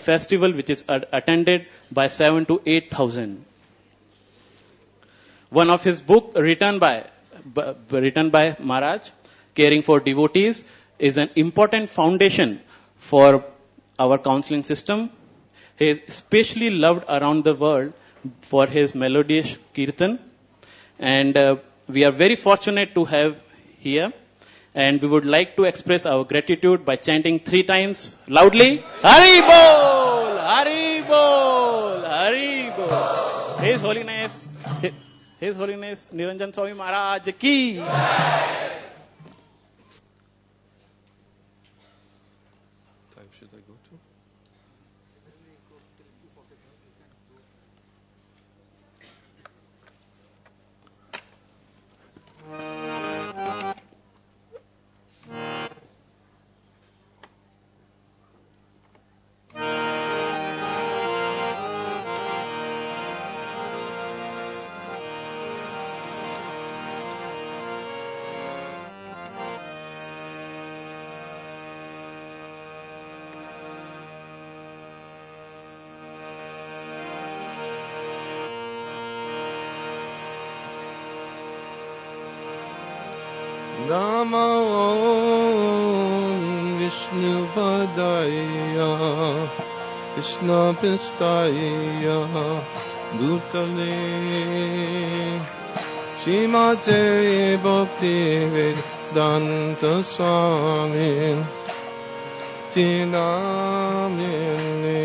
festival which is attended by 7 to 8,000. One of his book written by Maharaj, Caring for Devotees, is an important foundation for our counseling system. He is especially loved around the world for his melodious kirtan, and we are very fortunate to have here. And we would like to express our gratitude by chanting 3 times loudly, Hari Bol, Hari Bol, Hari Bol. His Holiness Niranjana Swami Maharaj ki. Time should I go to? Namo Vishnupadaya Vishnupistaya Bhutale Srimate Bhaktivedanta Swami Tinamine.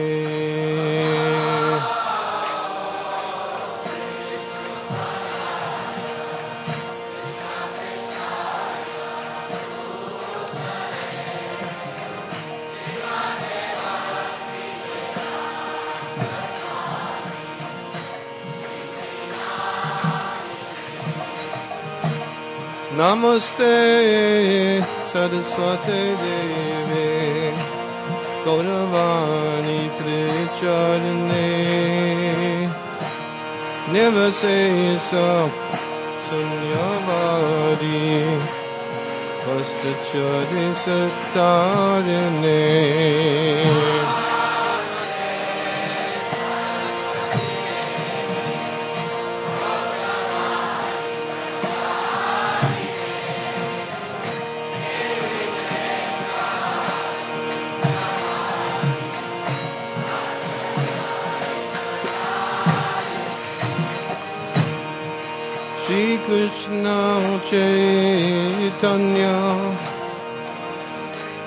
Namaste Saraswati Devi Gauravani Pricharane Nivasesa Sunyavadi Vastachari Sattarane. Krishna Chaitanya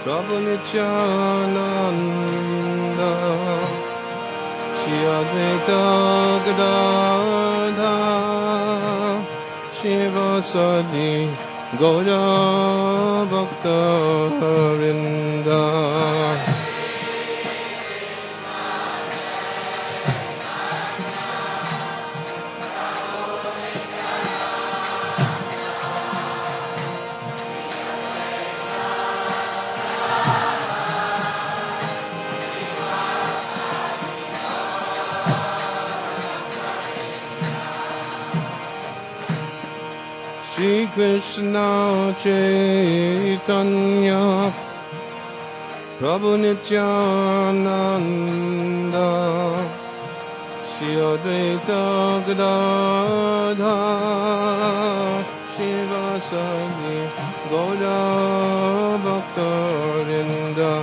Prabhu Nityananda Shri Advaita Gadadhar Shivasadi Gaura Bhakta Vrinda. Shri Krishna Chaitanya Prabhu Nityananda Shri Advaita Gadadhar Shivasadi Gaura Bhakta Vrinda.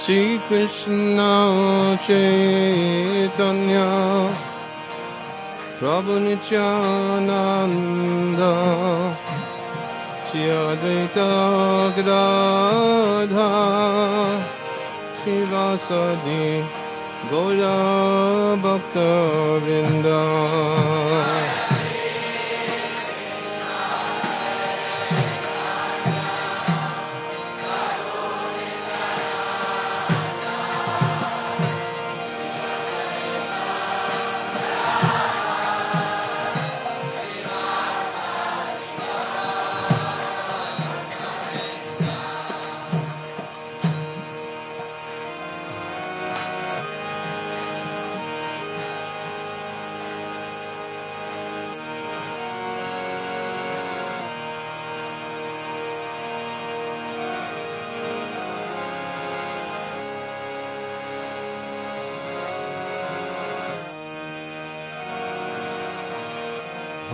Shri Krishna Chaitanya Prabhu Nityananda Shri Advaita Gadadhar Shivasadi Gaura Bhakta Vrinda.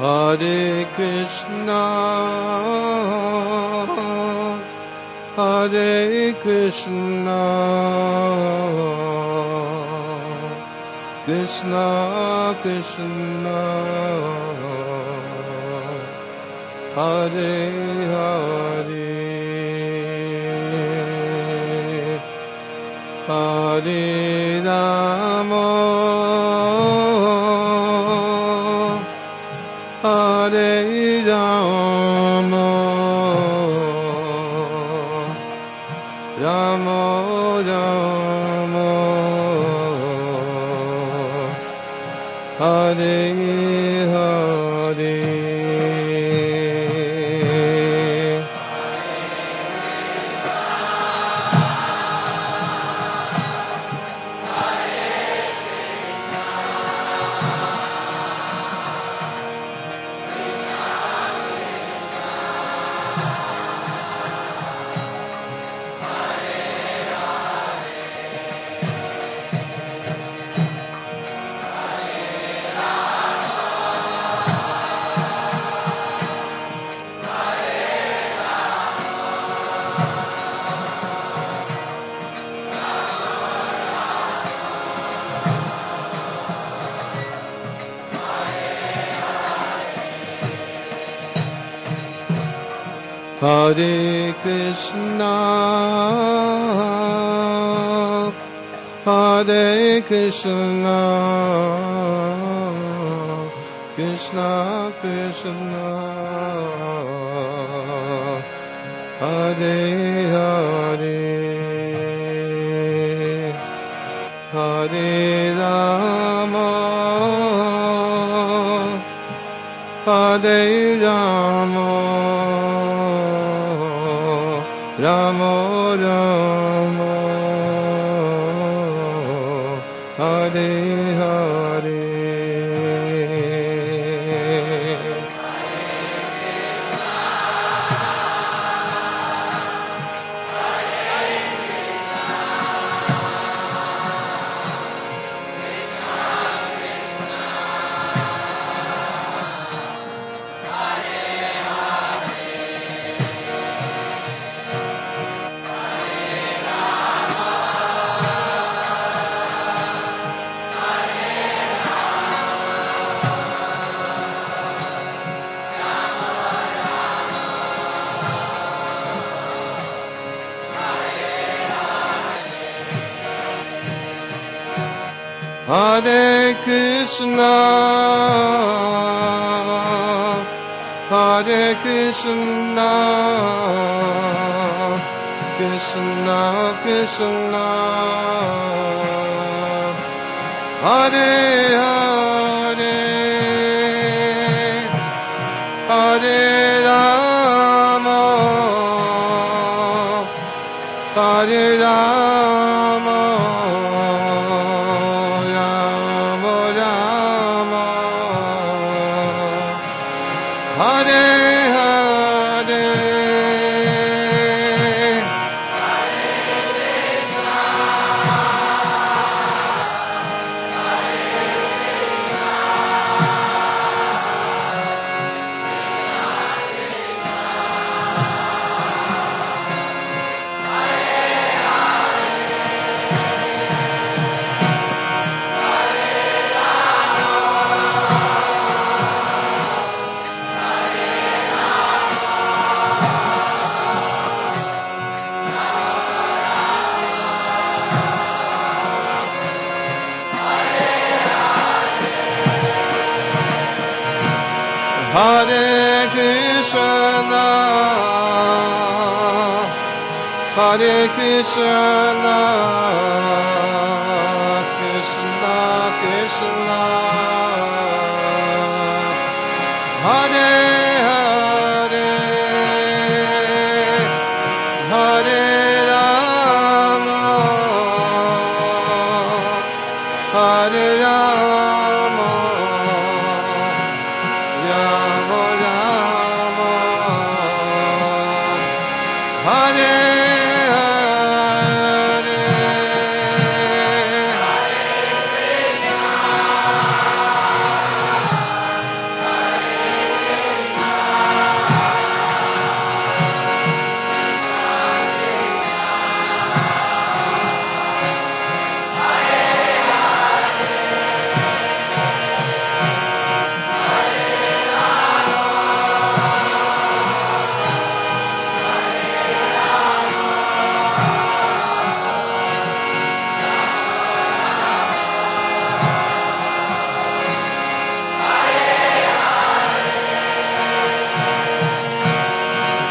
Hare Krishna, Hare Krishna, Krishna Krishna, Hare Hare, Hare Rama, Hare Rama, Rama Rama, Hare Hare. Hare Krishna, Hare Krishna, Krishna Krishna, Hare Hare, Hare Rama, Hare Rama, Rama Rama, Hare Hare. Hare Krishna, Hare Krishna, Krishna Krishna, Hare Hare, Hare Rama, Hare Rama, Rama Rama, Hare Hare. Hare Krishna, Hare Krishna, Krishna Krishna, Hare Hare, Hare Rama, Hare Rama, Rama Rama, Hare Hare.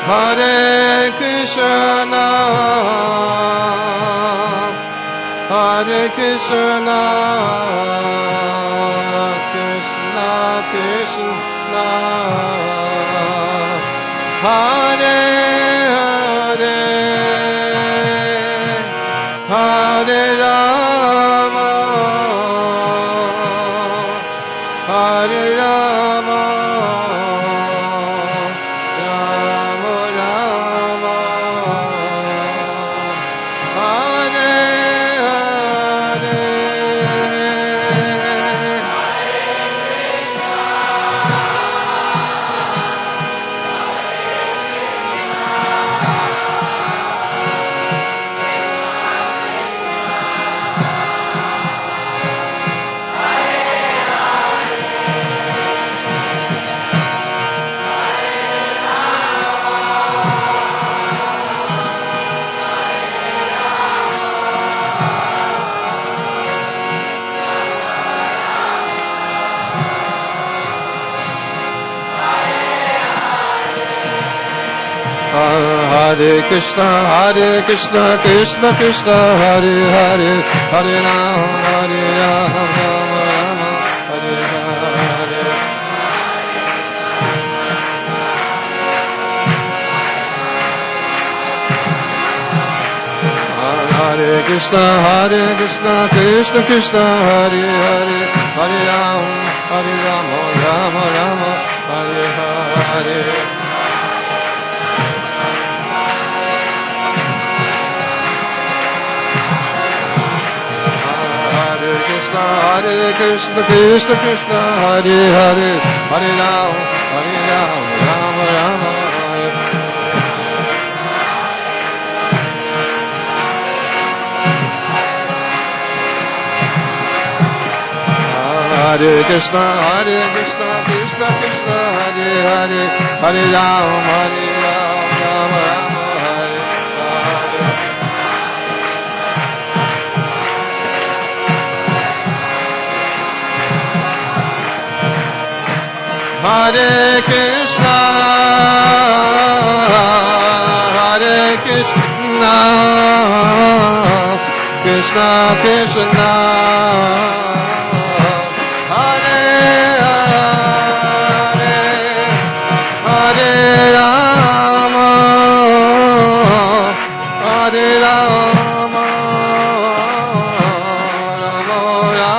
Hare Krishna, Hare Krishna, Krishna Krishna, Hare Hare, Hare Rama, Hare Rama, Rama Rama, Hare Hare. Hare Krishna, Krishna Krishna, Hare Hare, Hare Rama, Rama Rama, Hare Hare. Hare Krishna, Krishna Krishna, Hare Hare, Hare Rama, Rama Rama, Hare Hare. Hare Krishna, Krishna Krishna, Hare Hare, Hare Rama, Rama Rama, Hare. Hare Krishna, Krishna Krishna, Hare Hare, Hare Rama, Rama Rama, Hare Hare. Hare Krishna, Krishna Krishna, Hare Hare, Hare Rama, Hare Rama, Rama Rama, Hare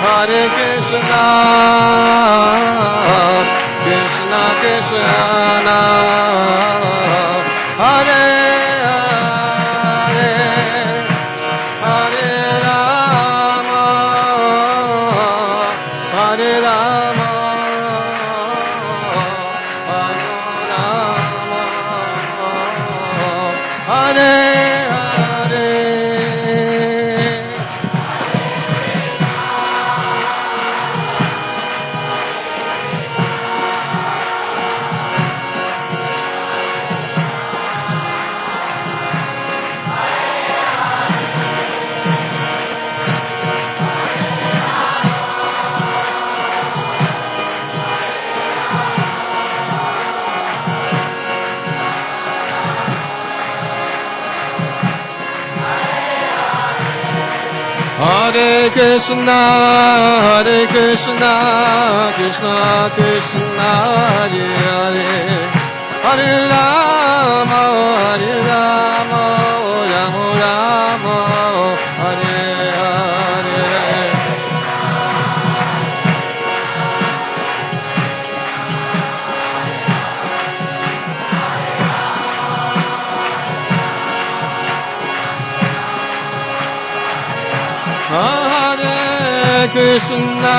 Hare Krishna, Krishna Krishna, Hare Hare, Hare Rama, Hare Rama, Hare Hare. Hare Krishna, Krishna Krishna, Hare Hare, Hare Rama, Rama Rama, Hare Hare. Hare Krishna,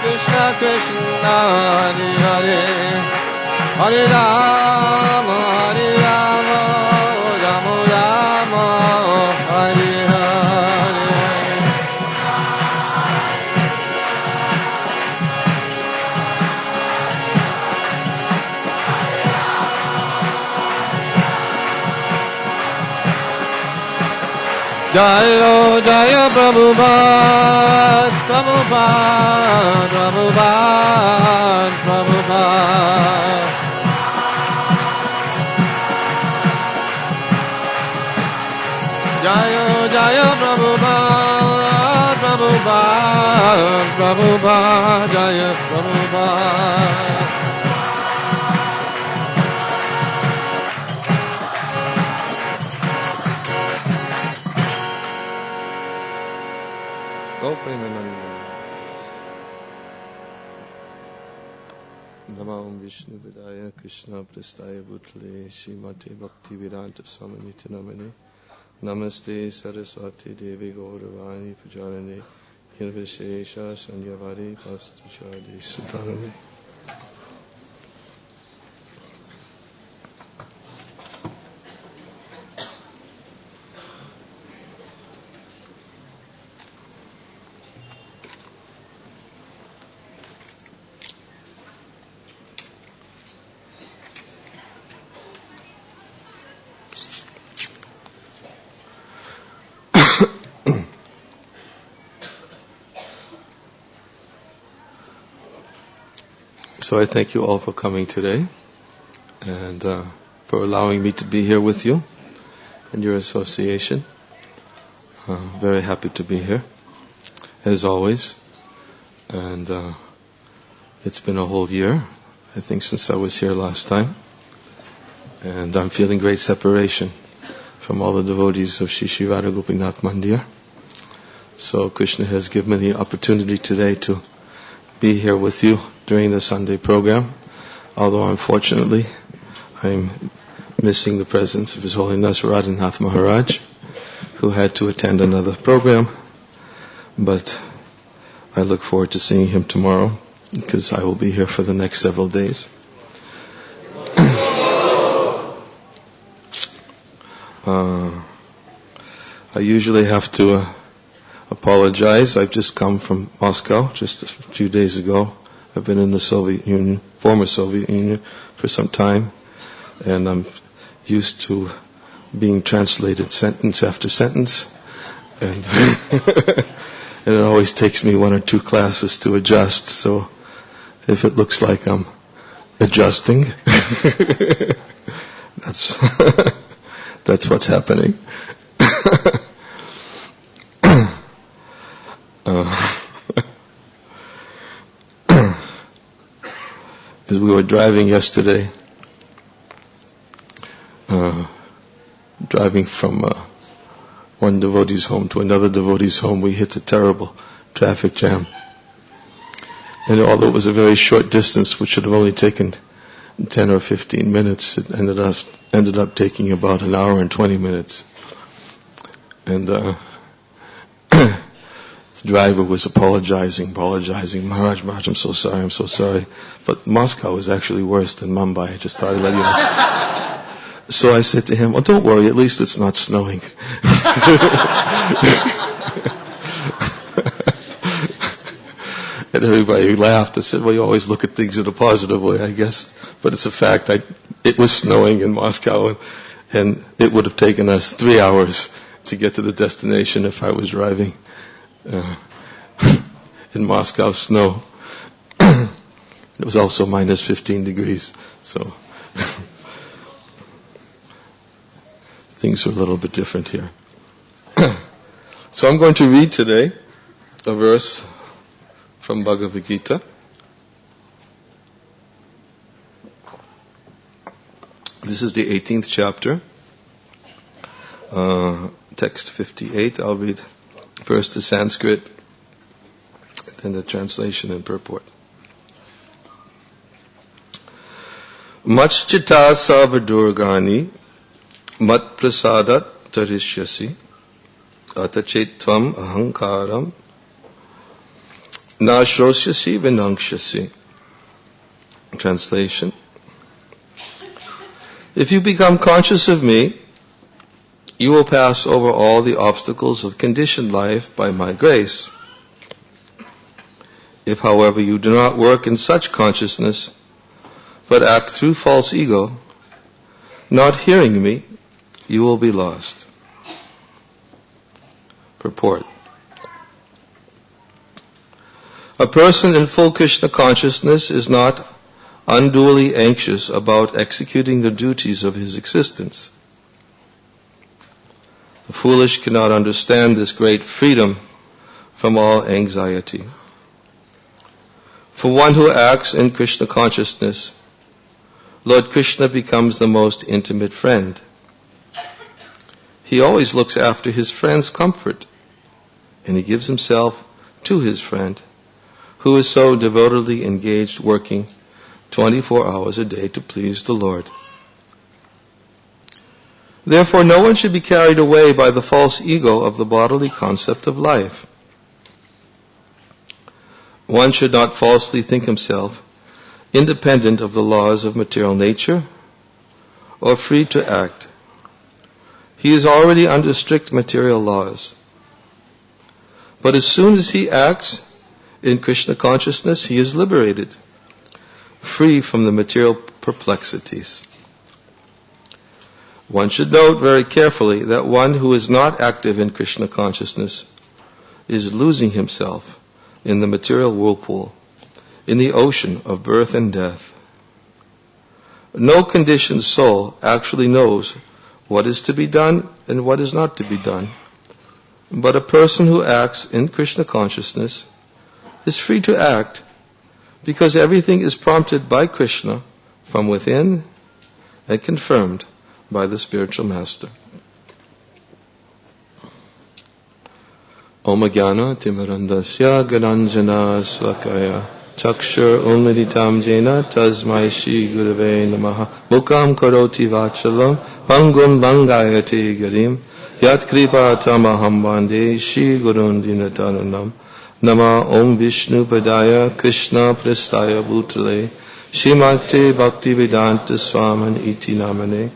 Krishna Krishna, Hare Hare, Hare Rama, Rama Rama, Hare Hare. Jayo Jaya Prabhupada, Prabhupada, Prabhupada, Prabhupada. Jayo Jaya Prabhupada, Prabhupada, Prabhupada, Jaya Prabhupada. Namo Vishnu Vidaya Krishna Prastaya Bhutale Srimate Bhaktivedanta Swami Niranjana Namaste Saraswati Devi Gauravani Pujarane Nirvishesha Sanyavari Pastuchade Sutarane. So I thank you all for coming today and for allowing me to be here with you and your association. Very happy to be here, as always. And it's been a whole year, I think, since I was here last time. And I'm feeling great separation from all the devotees of Shri Shri Radha Gopinath Mandir. So Krishna has given me the opportunity today to be here with you during the Sunday program, although unfortunately I'm missing the presence of His Holiness Radhanath Maharaj, who had to attend another program, but I look forward to seeing him tomorrow because I will be here for the next several days. I usually have to apologize. I've just come from Moscow just a few days ago. I've been in the Soviet Union, former Soviet Union, for some time, and I'm used to being translated sentence after sentence, and and it always takes me one or two classes to adjust. So if it looks like I'm adjusting, that's that's what's happening. As we were driving yesterday, driving from one devotee's home to another devotee's home, we hit a terrible traffic jam. And although it was a very short distance, which should have only taken 10 or 15 minutes, it ended up taking about an hour and 20 minutes. And the driver was apologizing, Maharaj, I'm so sorry. But Moscow is actually worse than Mumbai. I just thought I'd let you know. So I said to him, don't worry, at least it's not snowing. And everybody laughed. I said, well, you always look at things in a positive way, I guess. But it's a fact. It was snowing in Moscow, and it would have taken us 3 hours to get to the destination if I was driving in Moscow snow. It was also minus 15 degrees, so things are a little bit different here. So I'm going to read today a verse from Bhagavad-Gita. This is the 18th chapter, text 58. I'll read first the Sanskrit, then the translation and purport. Machchita savadurgani mat prasadat tarishyasi atachetvam ahankaram na shrosyasi vinangshasi. Translation. If you become conscious of me, you will pass over all the obstacles of conditioned life by my grace. If, however, you do not work in such consciousness, but act through false ego, not hearing me, you will be lost. Purport. A person in full Krishna consciousness is not unduly anxious about executing the duties of his existence. The foolish cannot understand this great freedom from all anxiety. For one who acts in Krishna consciousness, Lord Krishna becomes the most intimate friend. He always looks after his friend's comfort, and he gives himself to his friend, who is so devotedly engaged working 24 hours a day to please the Lord. Therefore, no one should be carried away by the false ego of the bodily concept of life. One should not falsely think himself independent of the laws of material nature or free to act. He is already under strict material laws. But as soon as he acts in Krishna consciousness, he is liberated, free from the material perplexities. One should note very carefully that one who is not active in Krishna consciousness is losing himself in the material whirlpool, in the ocean of birth and death. No conditioned soul actually knows what is to be done and what is not to be done. But a person who acts in Krishna consciousness is free to act because everything is prompted by Krishna from within and confirmed by the spiritual master. Om Jnana Timirandasya Garanjana Slakaya Chakshur Unmilitam Jena Tasmai Shri Gurave Namaha Mukam Karoti Vachalam Pangum Bangayate Garim Yat Kripa Tamaham Bande Shri Gurun Dinatananam Nama Om Vishnu Padaya Krishna Prastaya Bhutale Shrimate Bhaktivedanta Swami Iti Namane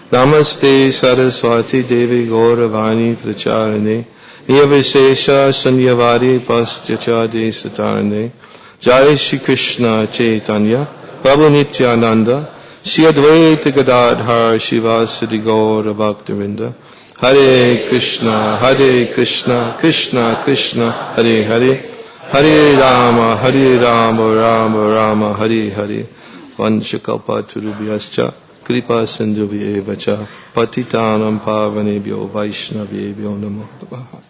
Namaste Saraswati Devi Gauravani Pracharane Niyavishesha Sanyavari Paschacha Desatarane Jai Shri Krishna Chaitanya Prabhu Nityananda Shri Advaita Gadadhar Shivasadi Gaura Bhaktivinda Hare Krishna Krishna Krishna Hare Hare Hare Rama Rama Rama Hare Hare Vanchakalpaturubhyascha Kripa Sindhubhyevacha Patitanam Pavanebhyo Vaishnavebhyo Namo Namaha.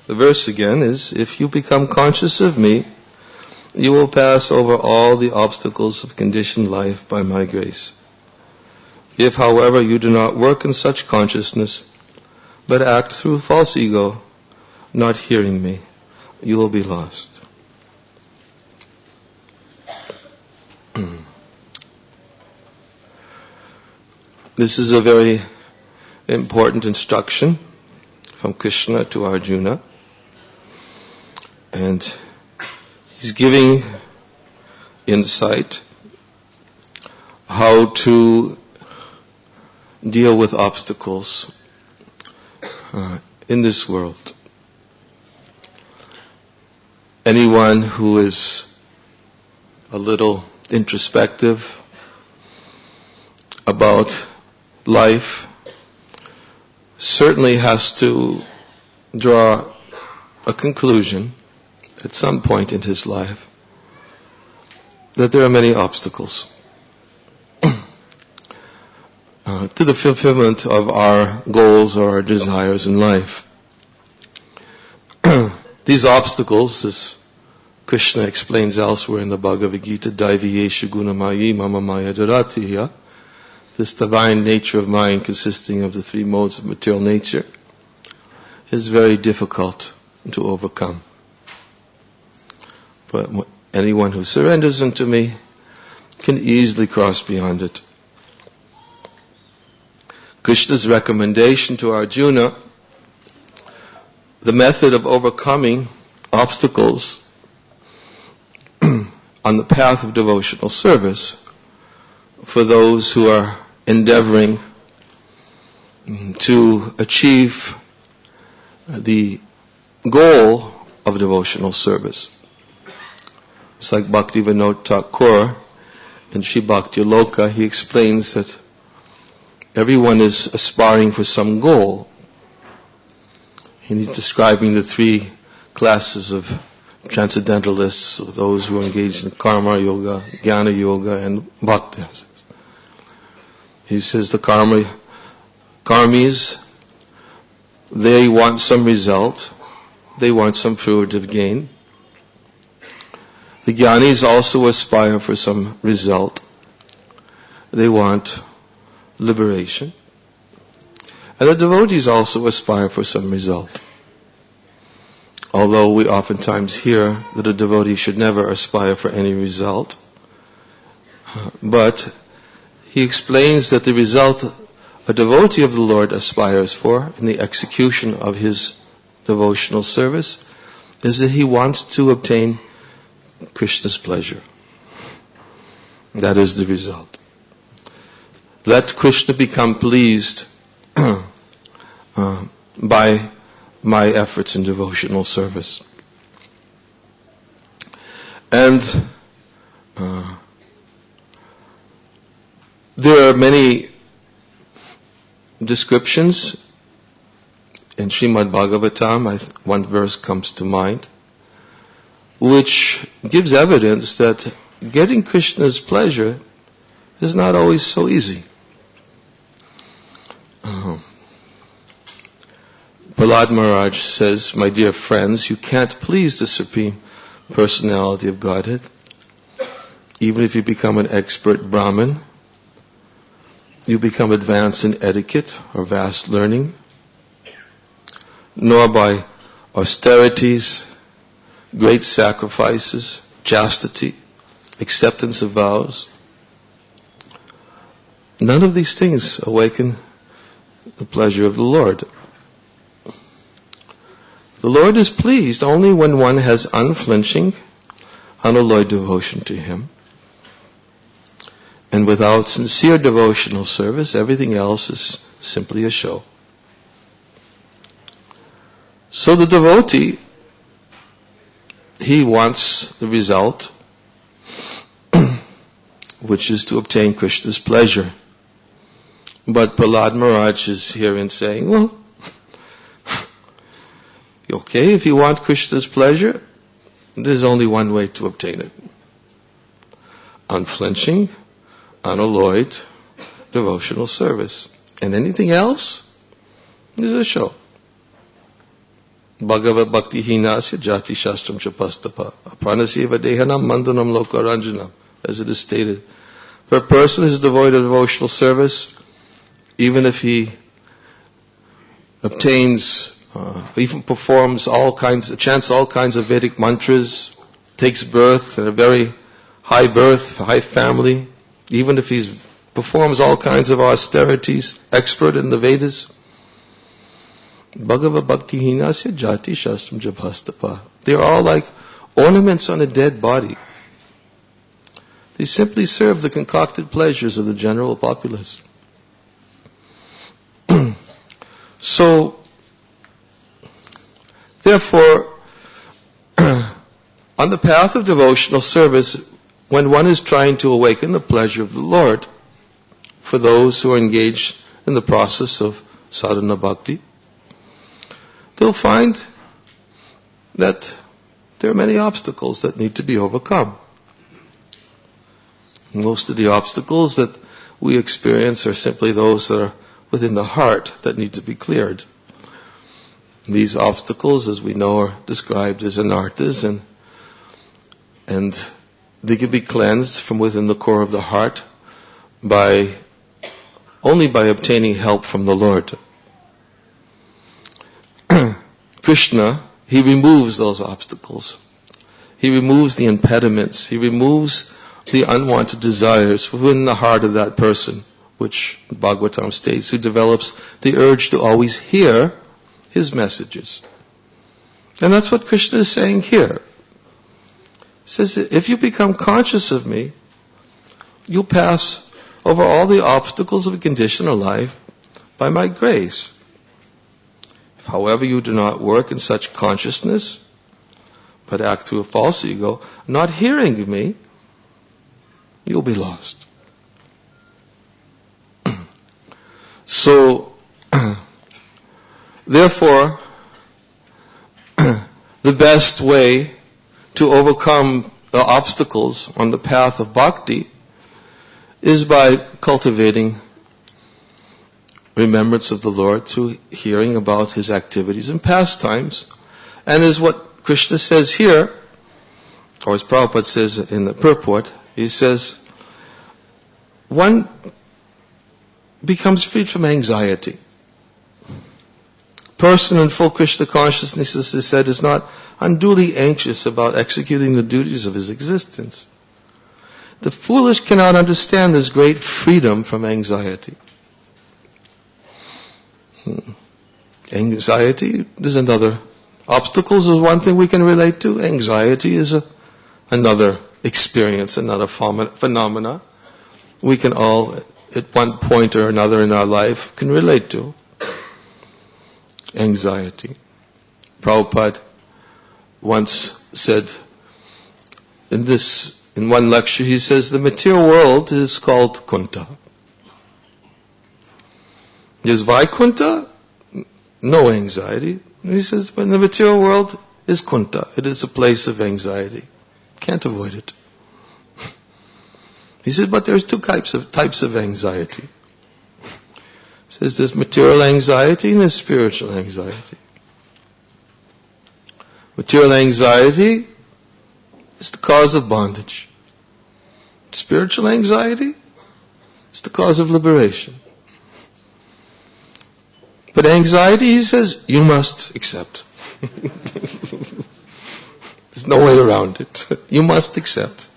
The verse again is, if you become conscious of me, you will pass over all the obstacles of conditioned life by my grace. If, however, you do not work in such consciousness, but act through false ego, not hearing me, you will be lost. This is a very important instruction from Krishna to Arjuna. And he's giving insight how to deal with obstacles in this world. Anyone who is a little introspective about life certainly has to draw a conclusion at some point in his life that there are many obstacles to the fulfillment of our goals or our desires in life. These obstacles, as Krishna explains elsewhere in the Bhagavad-Gita, Daiviyesha Gunamayi Mama Maya Jaratiya, this divine nature of mind consisting of the three modes of material nature, is very difficult to overcome. But anyone who surrenders unto me can easily cross beyond it. Krishna's recommendation to Arjuna, the method of overcoming obstacles on the path of devotional service for those who are endeavoring to achieve the goal of devotional service. It's like Bhaktivedanta Thakur in Sri Bhakti Loka, he explains that everyone is aspiring for some goal. And he's describing the three classes of transcendentalists, those who are engaged in karma yoga, jnana yoga, and bhakti. He says the karmis, they want some result, they want some fruitive gain. The jnanis also aspire for some result. They want liberation. And the devotees also aspire for some result. Although we oftentimes hear that a devotee should never aspire for any result. But he explains that the result a devotee of the Lord aspires for in the execution of his devotional service is that he wants to obtain Krishna's pleasure. That is the result. Let Krishna become pleased by my efforts in devotional service. And there are many descriptions in Srimad Bhagavatam. One verse comes to mind, which gives evidence that getting Krishna's pleasure is not always so easy. Prahlad Maharaj says, my dear friends, you can't please the Supreme Personality of Godhead, even if you become an expert Brahmin, you become advanced in etiquette or vast learning, nor by austerities, great sacrifices, chastity, acceptance of vows. None of these things awaken the pleasure of the Lord. The Lord is pleased only when one has unflinching, unalloyed devotion to Him. And without sincere devotional service, everything else is simply a show. So the devotee, he wants the result, which is to obtain Krishna's pleasure. But Prahlad Maharaj is herein saying, well, okay, if you want Krishna's pleasure, there's only one way to obtain it. Unflinching, unalloyed, devotional service. And anything else is a show. Bhagavad Bhakti Hinasya Jati Shastram Chapastapa Apranasya Dehanam Mandanam Lokaranjanam, as it is stated. For a person who is devoid of devotional service, even if he obtains, even performs chants all kinds of Vedic mantras, takes birth in a very high birth, high family, even if he performs all kinds of austerities, expert in the Vedas, Bhagavad Bhakti Hinasya Jati Shastram Japastapa. They're all like ornaments on a dead body. They simply serve the concocted pleasures of the general populace. So, therefore, on the path of devotional service, when one is trying to awaken the pleasure of the Lord, for those who are engaged in the process of sadhana bhakti, they'll find that there are many obstacles that need to be overcome. Most of the obstacles that we experience are simply those that are within the heart that need to be cleared. These obstacles, as we know, are described as anarthas, and they can be cleansed from within the core of the heart only by obtaining help from the Lord. Krishna, He removes those obstacles. He removes the impediments. He removes the unwanted desires within the heart of that person which Bhagavatam states, who develops the urge to always hear his messages. And that's what Krishna is saying here. He says, if you become conscious of me, you'll pass over all the obstacles of a conditional life by my grace. If, however, you do not work in such consciousness, but act through a false ego, not hearing me, you'll be lost. So, therefore, the best way to overcome the obstacles on the path of bhakti is by cultivating remembrance of the Lord through hearing about his activities and pastimes. And is what Krishna says here, or as Prabhupada says in the purport, he says, one becomes freed from anxiety. Person in full Krishna consciousness, as is said, is not unduly anxious about executing the duties of his existence. The foolish cannot understand this great freedom from anxiety. Anxiety is another. Obstacles is one thing we can relate to. Anxiety is another experience, another phenomena we can all, at one point or another in our life, can relate to. Anxiety. Prabhupada once said in one lecture, he says, the material world is called Kunta. Is Vaikuntha? No anxiety. And he says, but the material world is Kunta. It is a place of anxiety. Can't avoid it. He said, but there's two types of anxiety. He says there's material anxiety and there's spiritual anxiety. Material anxiety is the cause of bondage. Spiritual anxiety is the cause of liberation. But anxiety, he says, you must accept. There's no way around it. You must accept.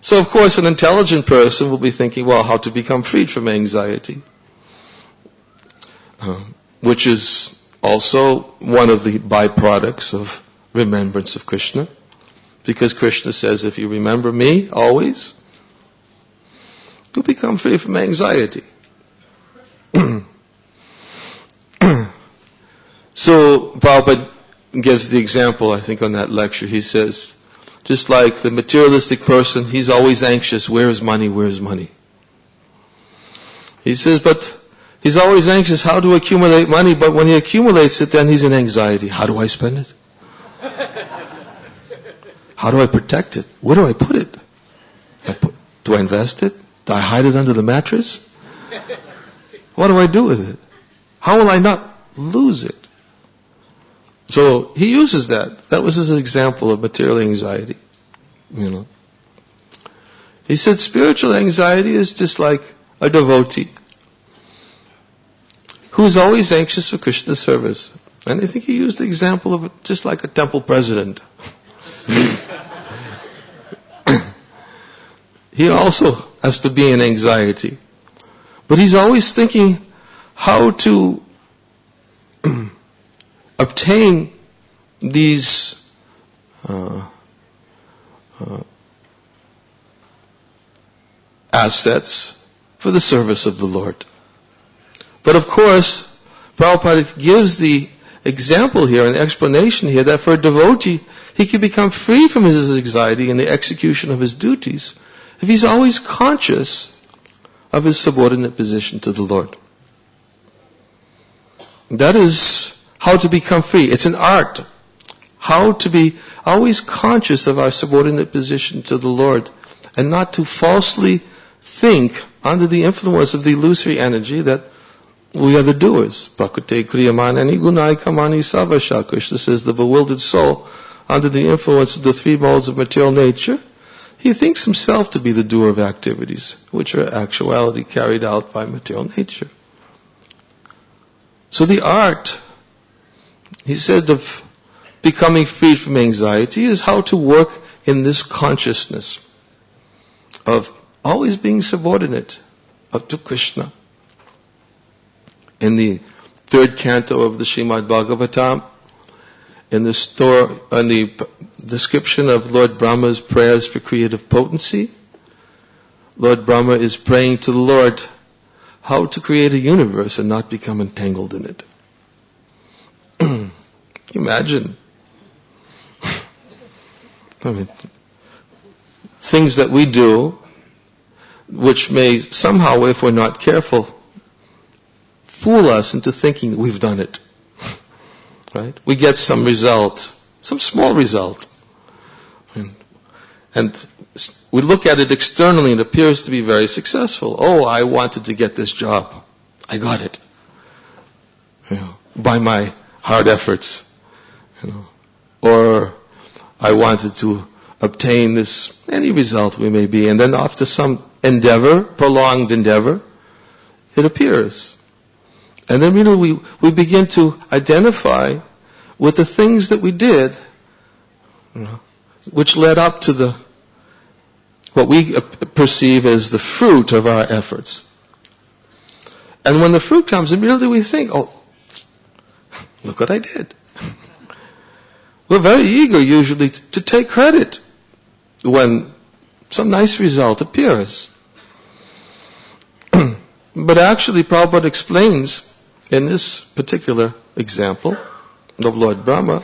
So, of course, an intelligent person will be thinking, well, how to become freed from anxiety, which is also one of the byproducts of remembrance of Krishna, because Krishna says, if you remember me always, you'll become free from anxiety. So, Prabhupada gives the example, I think, on that lecture. He says, just like the materialistic person, he's always anxious, where's money, where's money? He says, but he's always anxious how to accumulate money, but when he accumulates it, then he's in anxiety. How do I spend it? How do I protect it? Where do I put it? Do I invest it? Do I hide it under the mattress? What do I do with it? How will I not lose it? So he uses that. That was his example of material anxiety. He said spiritual anxiety is just like a devotee who's always anxious for Krishna's service. And I think he used the example of just like a temple president. He also has to be in anxiety. But he's always thinking how to obtain these assets for the service of the Lord. But of course, Prabhupada gives the example here, an explanation here, that for a devotee, he can become free from his anxiety in the execution of his duties if he's always conscious of his subordinate position to the Lord. That is how to become free. It's an art. How to be always conscious of our subordinate position to the Lord and not to falsely think under the influence of the illusory energy that we are the doers. Prakriti kriyamanani gunai kamani savasha. Krishna says the bewildered soul, under the influence of the three modes of material nature, he thinks himself to be the doer of activities, which are actuality carried out by material nature. So the art, he said, of becoming free from anxiety is how to work in this consciousness of always being subordinate to Krishna. In the 3rd canto of the Srimad Bhagavatam, in the description of Lord Brahma's prayers for creative potency, Lord Brahma is praying to the Lord how to create a universe and not become entangled in it. Can you imagine? I mean, things that we do, which may somehow, if we're not careful, fool us into thinking that we've done it. Right? We get some result, some small result. And we look at it externally and it appears to be very successful. Oh, I wanted to get this job. I got it. By my hard efforts. Or I wanted to obtain this, any result we may be. And then after some endeavor, prolonged endeavor, it appears. And then we begin to identify with the things that we did, which led up to what we perceive as the fruit of our efforts. And when the fruit comes, immediately we think, oh, look what I did. We're very eager usually to take credit when some nice result appears. But actually, Prabhupada explains in this particular example of Lord Brahma,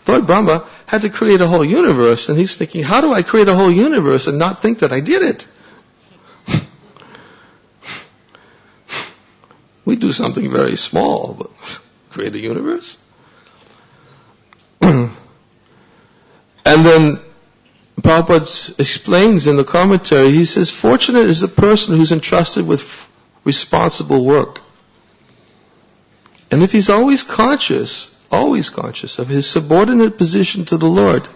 Lord Brahma had to create a whole universe, and he's thinking, how do I create a whole universe and not think that I did it? We do something very small, but create a universe? And then Prabhupada explains in the commentary, he says, fortunate is the person who's entrusted with responsible work. And if he's always conscious of his subordinate position to the Lord,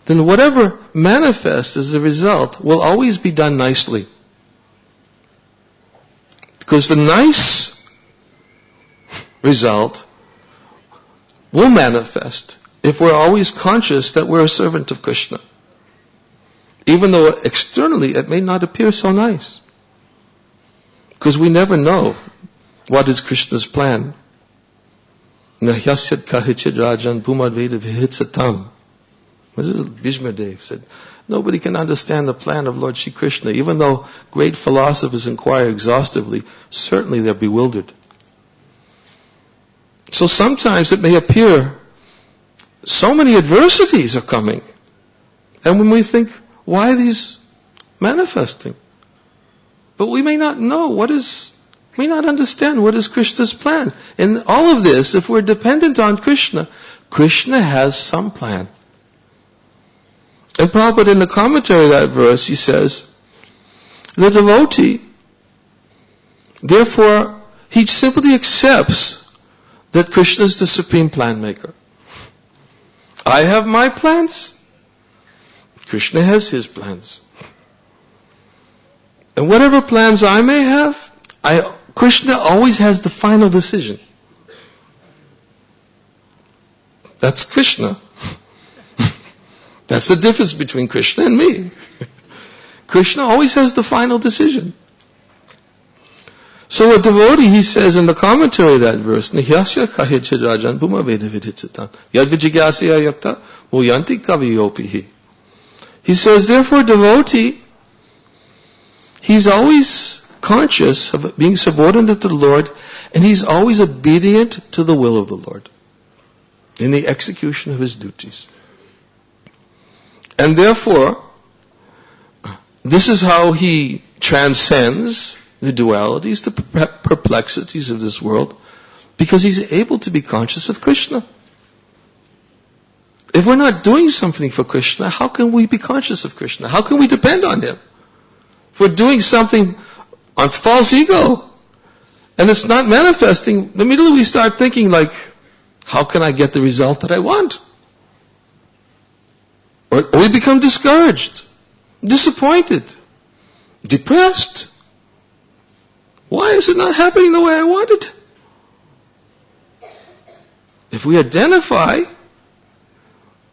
then whatever manifests as a result will always be done nicely. Because the nice result will manifest if we're always conscious that we're a servant of Krishna. Even though externally it may not appear so nice. Because we never know what is Krishna's plan. Nahyasat kahichid rajan pumadveda vihitsatam. Bhishmadev said, nobody can understand the plan of Lord Shri Krishna. Even though great philosophers inquire exhaustively, certainly they're bewildered. So sometimes it may appear so many adversities are coming. And when we think, why are these manifesting? But we may not know may not understand what is Krishna's plan. In all of this, if we're dependent on Krishna, Krishna has some plan. And Prabhupada in the commentary of that verse, he says, the devotee, therefore, he simply accepts that Krishna is the supreme plan maker. I have my plans. Krishna has his plans. And whatever plans I may have, Krishna always has the final decision. That's Krishna. That's the difference between Krishna and me. Krishna always has the final decision. So a devotee, he says in the commentary of that verse, Nihyasya kahechid rajan puma veda vidhitsatan yad vijigyasya yakta muyanti kaviyopihi. He says, therefore, devotee, he's always conscious of being subordinate to the Lord, and he's always obedient to the will of the Lord in the execution of his duties. And therefore, this is how he transcends the dualities, the perplexities of this world, because he's able to be conscious of Krishna. If we're not doing something for Krishna, how can we be conscious of Krishna? How can we depend on him? If we're doing something on false ego, and it's not manifesting, immediately we start thinking like, how can I get the result that I want? Or we become discouraged, disappointed, depressed. Why is it not happening the way I want it? If we identify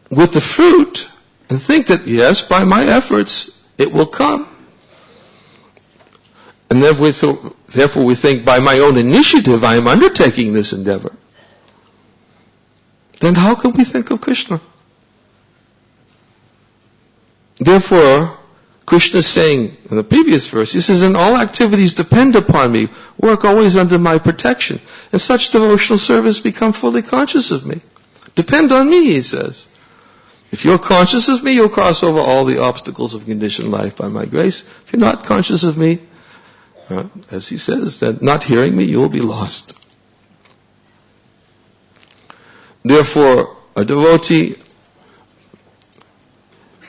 with the fruit and think that, yes, by my efforts, it will come, and therefore we think, by my own initiative I am undertaking this endeavor, then how can we think of Krishna? Therefore, Krishna is saying in the previous verse, he says, "And all activities depend upon me, work always under my protection. In such devotional service, become fully conscious of me." Depend on me, he says. If you're conscious of me, you'll cross over all the obstacles of conditioned life by my grace. If you're not conscious of me, as he says, then not hearing me, you'll be lost. Therefore, a devotee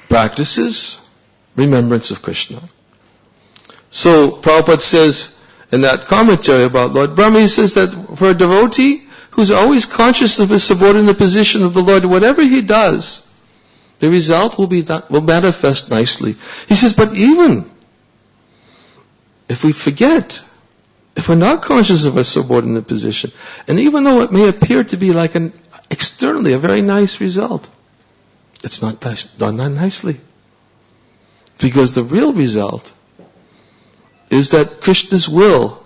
practices remembrance of Krishna. So, Prabhupada says in that commentary about Lord Brahma, he says that for a devotee who's always conscious of his subordinate position of the Lord, whatever he does, the result will manifest nicely. He says, but even if we forget, if we're not conscious of our subordinate position, and even though it may appear to be like externally a very nice result, it's not done that nicely. Because the real result is that Krishna's will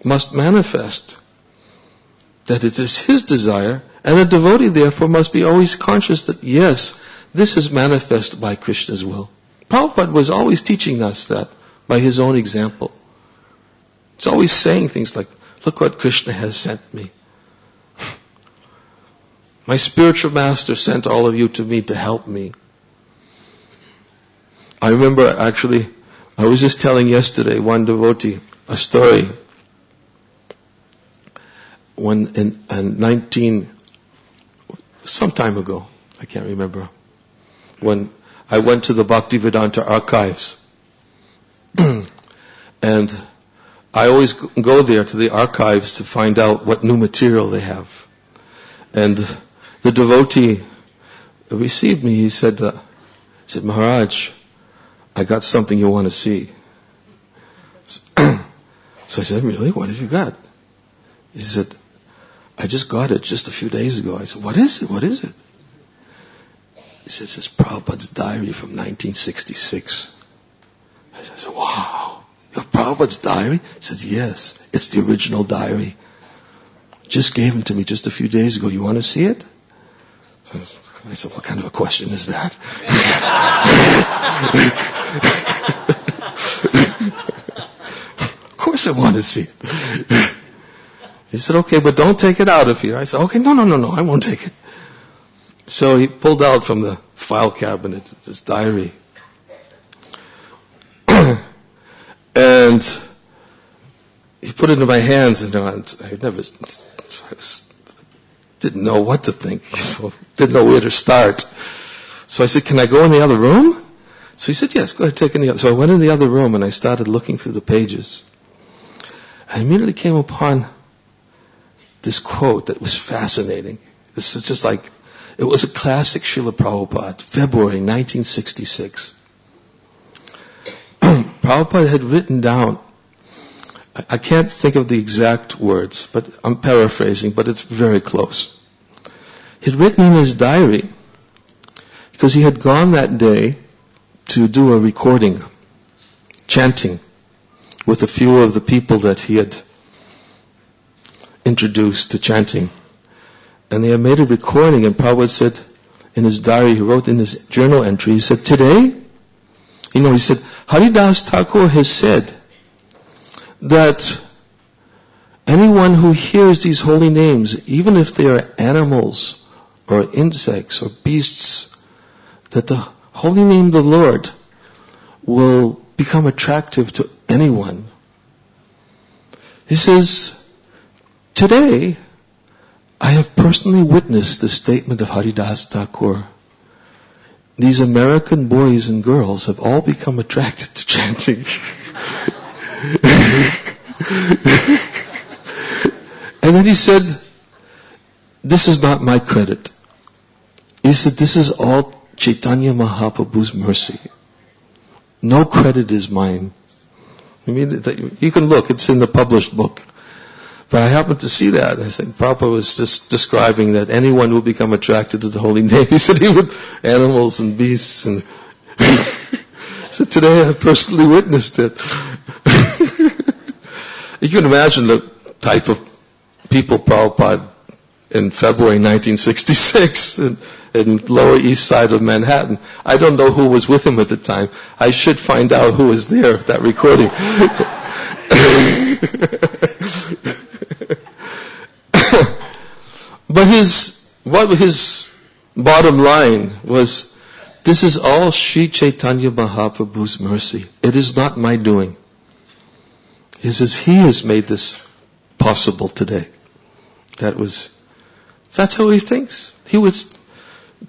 must manifest, that it is his desire, and the devotee therefore must be always conscious that yes, this is manifested by Krishna's will. Prabhupada was always teaching us that by his own example. He's always saying things like, look what Krishna has sent me. My spiritual master sent all of you to me to help me. I remember actually, I was just telling yesterday one devotee a story. When some time ago, I can't remember, when I went to the Bhaktivedanta archives. And I always go there to the archives to find out what new material they have. And the devotee received me. He said, Maharaj, I got something you want to see. So I said, really? What have you got? He said, I just got it just a few days ago. I said, what is it? What is it? He said, it's Prabhupada's diary from 1966. I said, wow, you have Prabhupada's diary? He said, yes, it's the original diary. Just gave him to me just a few days ago. You want to see it? I said, what kind of a question is that? Of course I want to see it. He said, okay, but don't take it out of here. I said, okay, no, I won't take it. So he pulled out from the file cabinet this diary. And he put it in my hands, and I didn't know what to think, didn't know where to start. So I said, can I go in the other room? So he said, yes, go ahead, take it in the other. So I went in the other room and I started looking through the pages. I immediately came upon this quote that was fascinating. This is just like, it was a classic Srila Prabhupada, February 1966. Prabhupada had written down, I can't think of the exact words, but I'm paraphrasing, but it's very close. He'd written in his diary, because he had gone that day to do a recording, chanting, with a few of the people that he had introduced to chanting. And they had made a recording, and Prabhupada said in his diary, he wrote in his journal entry, he said, today, he said, Haridas Thakur has said that anyone who hears these holy names, even if they are animals or insects or beasts, that the holy name of the Lord will become attractive to anyone. He says, today, I have personally witnessed the statement of Haridas Thakur. These American boys and girls have all become attracted to chanting. And then he said, this is not my credit. He said, this is all Chaitanya Mahaprabhu's mercy. No credit is mine. I mean, you can look, it's in the published book. But I happened to see that. I think Prabhupada was just describing that anyone will become attracted to the holy name. He said even animals and beasts. And so today I personally witnessed it. You can imagine the type of people Prabhupada in February 1966 in Lower East Side of Manhattan. I don't know who was with him at the time. I should find out who was there, that recording. But his bottom line was, this is all Sri Chaitanya Mahaprabhu's mercy. It is not my doing. He says, he has made this possible today. That's how he thinks. He was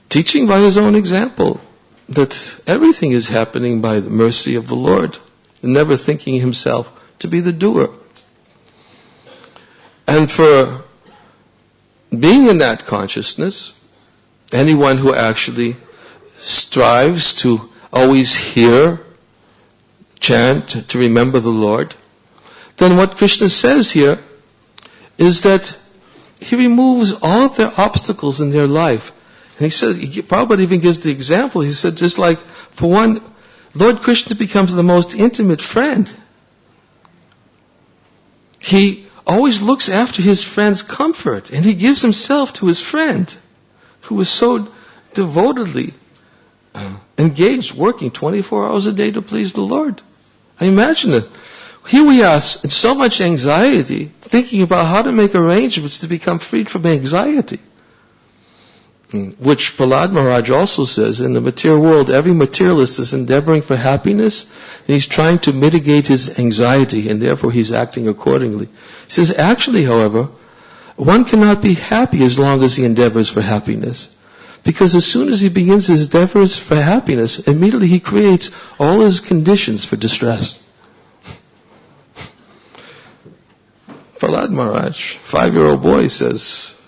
teaching by his own example that everything is happening by the mercy of the Lord, and never thinking himself to be the doer. And for being in that consciousness, anyone who actually strives to always hear, chant, to remember the Lord, then what Krishna says here is that he removes all of their obstacles in their life. And he says, Prabhupada even gives the example, he said, just like, for one, Lord Krishna becomes the most intimate friend. He always looks after his friend's comfort, and he gives himself to his friend, who is so devotedly engaged, working 24 hours a day to please the Lord. I imagine it. Here we are in so much anxiety, thinking about how to make arrangements to become freed from anxiety. Which Prahlad Maharaj also says, in the material world, every materialist is endeavoring for happiness, and he's trying to mitigate his anxiety, and therefore he's acting accordingly. He says, actually, however, one cannot be happy as long as he endeavors for happiness. Because as soon as he begins his endeavors for happiness, immediately he creates all his conditions for distress. Prahlad Maharaj, 5-year-old boy, says,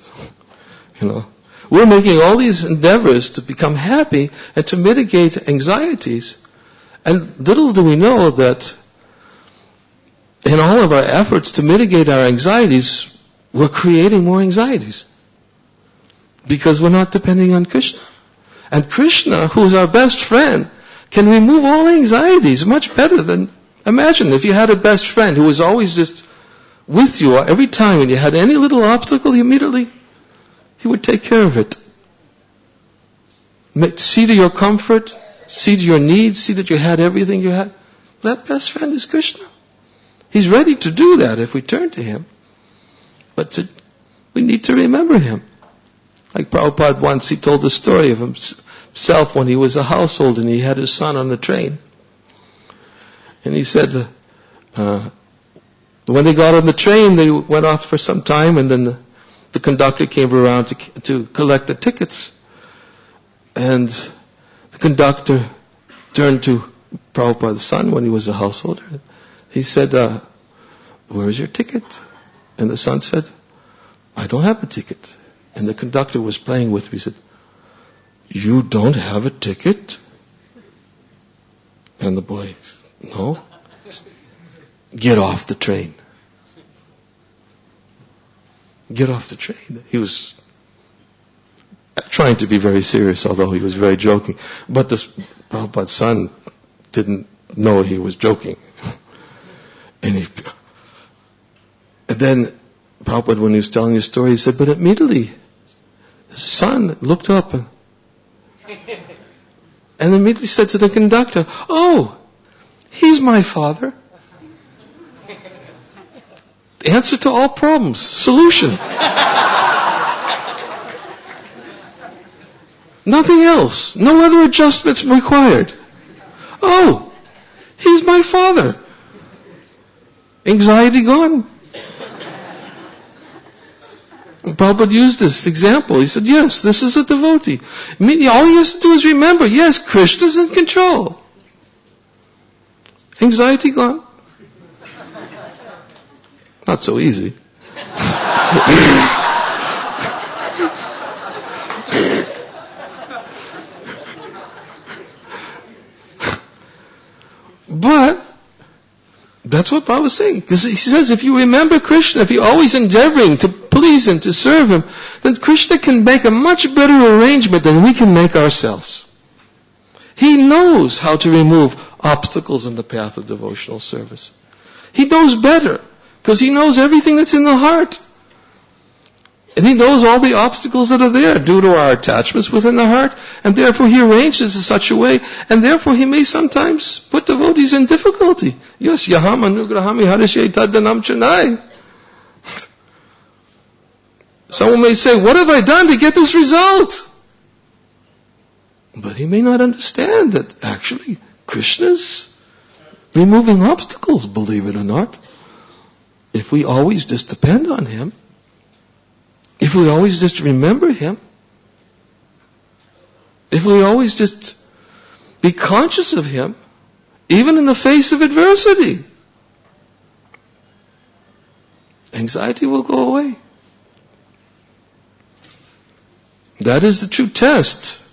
we're making all these endeavors to become happy and to mitigate anxieties. And little do we know that in all of our efforts to mitigate our anxieties, we're creating more anxieties. Because we're not depending on Krishna. And Krishna, who's our best friend, can remove all anxieties much better than, imagine if you had a best friend who was always just with you every time, and you had any little obstacle, immediately he would take care of it. See to your comfort, see to your needs, see that you had everything you had. That best friend is Krishna. He's ready to do that if we turn to him. But we need to remember him. Like Prabhupada once, he told the story of himself when he was a household and he had his son on the train. And he said, when they got on the train, they went off for some time, and then the conductor came around to collect the tickets. And the conductor turned to Prabhupada's son when he was a householder. He said, where's your ticket? And the son said, I don't have a ticket. And the conductor was playing with me. He said, you don't have a ticket? And the boy, no. Get off the train. Get off the train. He was trying to be very serious, although he was very joking. But this Prabhupada's son didn't know he was joking. And then Prabhupada, when he was telling his story, he said, but immediately his son looked up and immediately said to the conductor, oh, he's my father. Answer to all problems. Solution. Nothing else. No other adjustments required. Oh, he's my father. Anxiety gone. And Prabhupada used this example. He said, yes, this is a devotee. All he has to do is remember, yes, Krishna's in control. Anxiety gone. Not so easy. But that's what Prabhupada was saying. Because he says, if you remember Krishna, if you're always endeavoring to please Him, to serve Him, then Krishna can make a much better arrangement than we can make ourselves. He knows how to remove obstacles in the path of devotional service. He knows better. Because He knows everything that's in the heart. And He knows all the obstacles that are there due to our attachments within the heart. And therefore He arranges in such a way. And therefore He may sometimes put devotees in difficulty. Yes, yaham anugrahami harishe taddanam chanai. Someone may say, what have I done to get this result? But he may not understand that actually Krishna's removing obstacles, believe it or not. If we always just depend on Him, if we always just remember Him, if we always just be conscious of Him, even in the face of adversity, anxiety will go away. That is the true test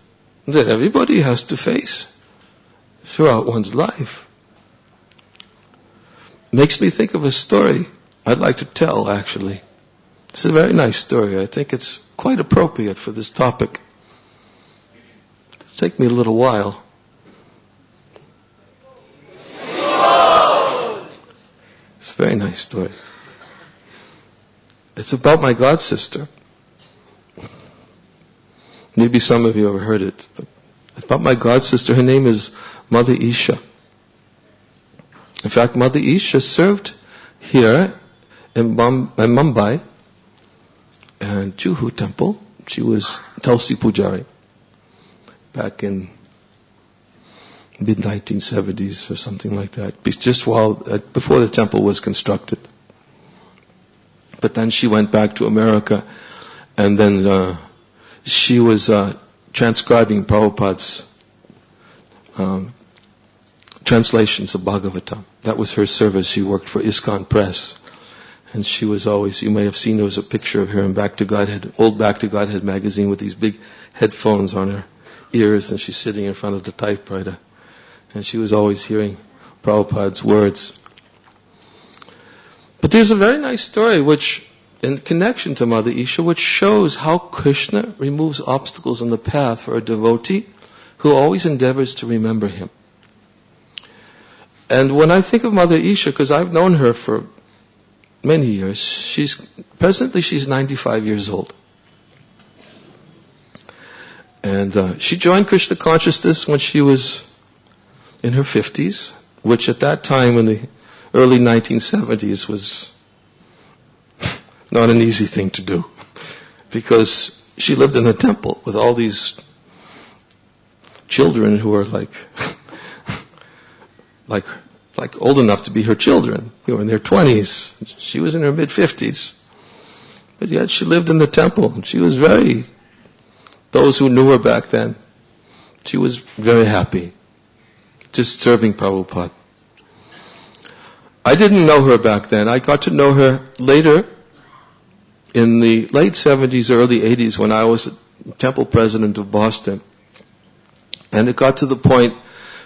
that everybody has to face throughout one's life. Makes me think of a story I'd like to tell, actually. It's a very nice story. I think it's quite appropriate for this topic. It'll take me a little while. It's a very nice story. It's about my god sister. Maybe some of you have heard it. But it's about my god sister. Her name is Mother Isha. In fact, Mother Isha served here in Mumbai and Juhu temple. She was Tulsi Pujari back in mid-1970s or something like that, just before the temple was constructed. But then she went back to America, and then she was transcribing Prabhupada's translations of Bhagavatam. That was her service. She worked for ISKCON Press. And she was always, you may have seen, there was a picture of her in Back to Godhead, old Back to Godhead magazine with these big headphones on her ears, and she's sitting in front of the typewriter. And she was always hearing Prabhupada's words. But there's a very nice story which, in connection to Mother Isha, which shows how Krishna removes obstacles in the path for a devotee who always endeavors to remember Him. And when I think of Mother Isha, because I've known her for many years, presently she's 95 years old. And she joined Krishna consciousness when she was in her 50s, which at that time in the early 1970s was not an easy thing to do, because she lived in a temple with all these children who were like old enough to be her children, who were in their 20s. She was in her mid-50s. But yet she lived in the temple, and she was those who knew her back then, she was very happy, just serving Prabhupada. I didn't know her back then. I got to know her later, in the late 70s, early 80s, when I was temple president of Boston. And it got to the point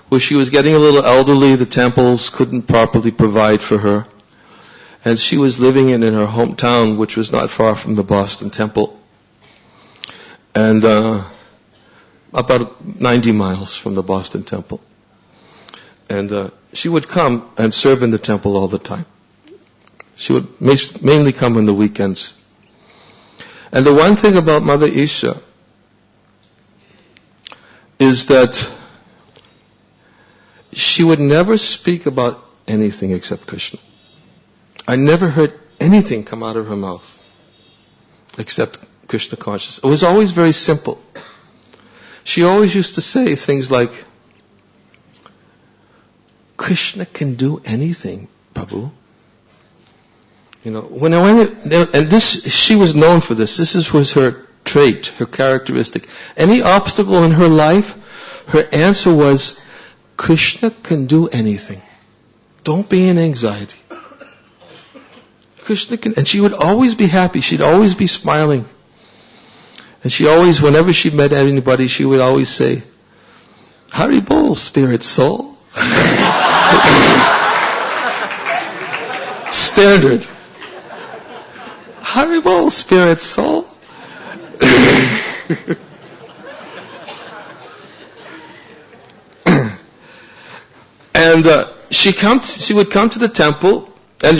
where she was getting a little elderly. The temples couldn't properly provide for her. And she was living in her hometown, which was not far from the Boston temple. And about 90 miles from the Boston temple. And she would come and serve in the temple all the time. She would mainly come on the weekends. And the one thing about Mother Isha is that she would never speak about anything except Krishna. I never heard anything come out of her mouth except Krishna consciousness. It was always very simple. She always used to say things like, Krishna can do anything, Prabhu. You know, she was known for this. This was her trait, her characteristic. Any obstacle in her life, her answer was, Krishna can do anything. Don't be in anxiety. Krishna can, and she would always be happy. She'd always be smiling. And she always, whenever she met anybody, she would always say, Hari Bol, spirit soul. Standard. Hari Bol, spirit soul. And she would come to the temple, and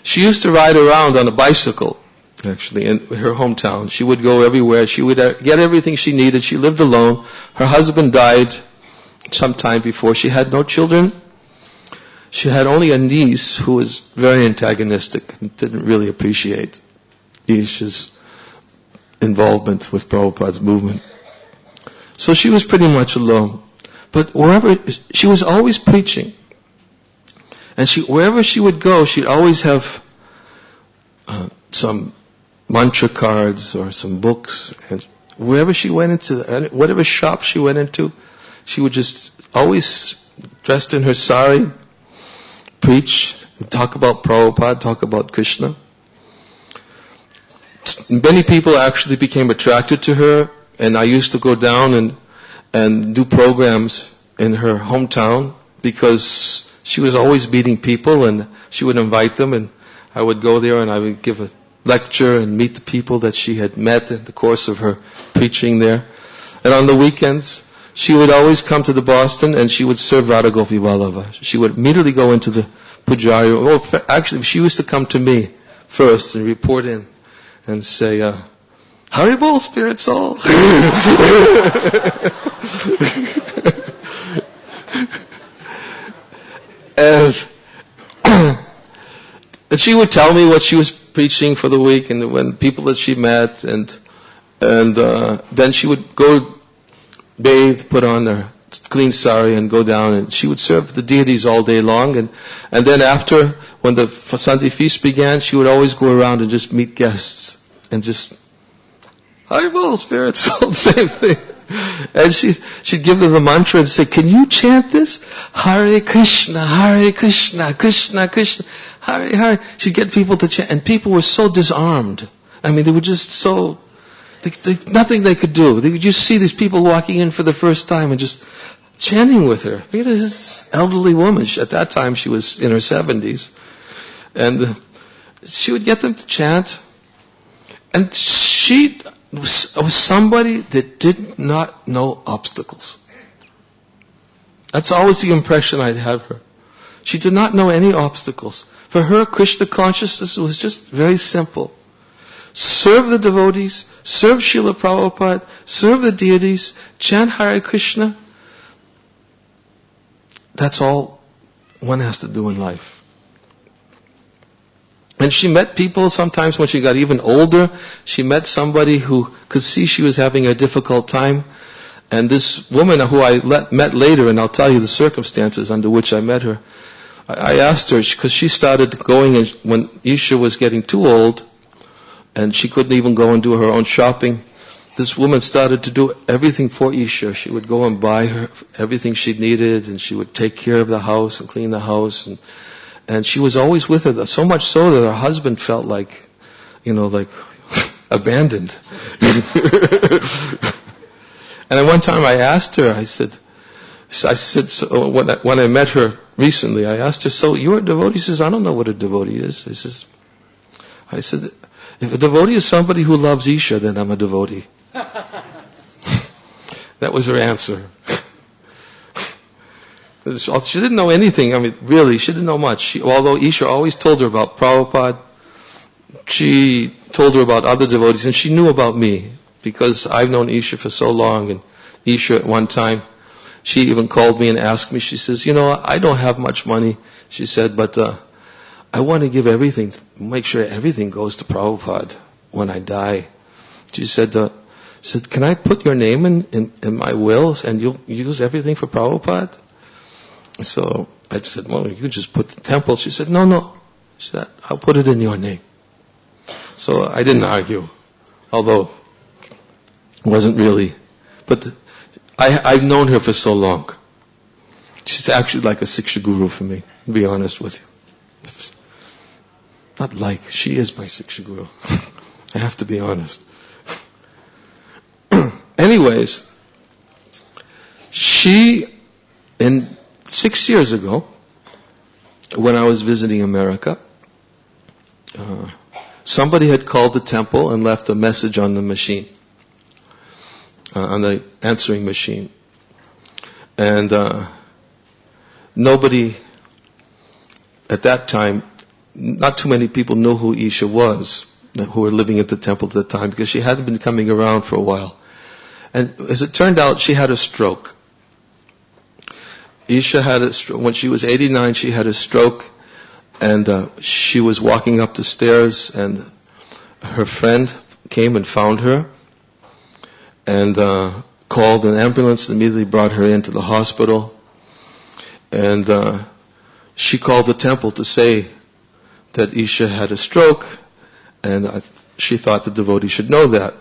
She used to ride around on a bicycle, actually, in her hometown. She would go everywhere. She would get everything she needed. She lived alone. Her husband died some time before. She had no children. She had only a niece who was very antagonistic and didn't really appreciate Isha's involvement with Prabhupada's movement. So she was pretty much alone. But wherever, she was always preaching. And wherever she would go, she'd always have some mantra cards or some books. And wherever she went into, whatever shop she went into, she would just always, dressed in her sari, preach, talk about Prabhupada, talk about Krishna. Many people actually became attracted to her, and I used to go down and do programs in her hometown because she was always meeting people, and she would invite them, and I would go there and I would give a lecture and meet the people that she had met in the course of her preaching there. And on the weekends, she would always come to the Boston and she would serve Radha Gopi Vallabha. She would immediately go into the pujari. Well, actually, she used to come to me first and report in and say, Haribol, spirit soul. And she would tell me what she was preaching for the week and when people that she met, and then she would go bathe, put on her clean sari and go down, and she would serve the deities all day long, and then after, when the Sunday feast began, she would always go around and just meet guests and just Haribol, spirit soul, same thing. And she'd give them the mantra and say, can you chant this? Hare Krishna, Krishna Krishna, Hare Hare. She'd get people to chant, and people were so disarmed. I mean, they were just so, nothing they could do. They would just see these people walking in for the first time and just chanting with her. I mean, this elderly woman, at that time she was in her 70s. And she would get them to chant. And she was somebody that did not know obstacles. That's always the impression I'd have her. She did not know any obstacles. For her, Krishna consciousness was just very simple. Serve the devotees, serve Srila Prabhupada, serve the deities, chant Hare Krishna. That's all one has to do in life. And she met people sometimes when she got even older. She met somebody who could see she was having a difficult time. And this woman who I met later, and I'll tell you the circumstances under which I met her, I asked her, because she started going when Isha was getting too old, and she couldn't even go and do her own shopping. This woman started to do everything for Isha. She would go and buy her everything she needed, and she would take care of the house and clean the house, and she was always with her, so much so that her husband felt like, like abandoned. And at one time I asked her, I said, so when I met her recently, I asked her, so you're a devotee? She says, I don't know what a devotee is. I said, if a devotee is somebody who loves Isha, then I'm a devotee. That was her answer. She didn't know anything. I mean, really, she didn't know much. Although Isha always told her about Prabhupada, she told her about other devotees, and she knew about me, because I've known Isha for so long, and Isha at one time, she even called me and asked me, she says, I don't have much money, she said, but I want to give everything, make sure everything goes to Prabhupada when I die. She said, can I put your name in my will, and you'll use everything for Prabhupada? So I said, well, you can just put the temple. She said, no. She said, I'll put it in your name. So I didn't argue, although it wasn't really. But I've known her for so long. She's actually like a Siksha guru for me, to be honest with you. Not like, she is my Siksha guru. I have to be honest. Anyways, in 6 years ago, when I was visiting America, somebody had called the temple and left a message on the machine, on the answering machine. And nobody at that time not too many people knew who Isha was, who were living at the temple at the time, because she hadn't been coming around for a while. And as it turned out, she had a stroke. Isha had a stroke. When she was 89, she had a stroke, and she was walking up the stairs, and her friend came and found her, and called an ambulance, and immediately brought her into the hospital. And she called the temple to say that Isha had a stroke, and she thought the devotee should know that.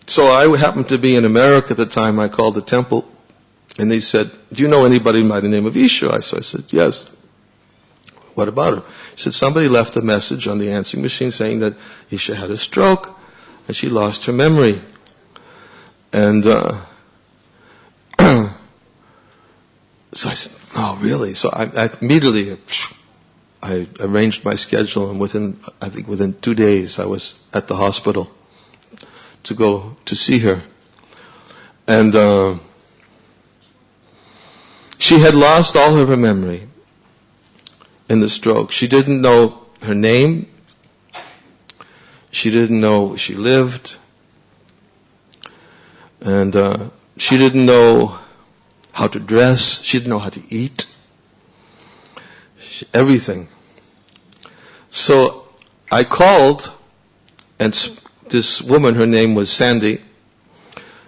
So I happened to be in America at the time. I called the temple, and they said, "Do you know anybody by the name of Isha?" So I said, "Yes." "What about her?" He said, "Somebody left a message on the answering machine saying that Isha had a stroke, and she lost her memory." And so I said, "Oh, really?" So I immediately, I arranged my schedule, and within 2 days I was at the hospital to go to see her. And she had lost all of her memory in the stroke. She didn't know her name. She didn't know where she lived. And she didn't know how to dress. She didn't know how to eat. Everything. So I called, and this woman, her name was Sandy,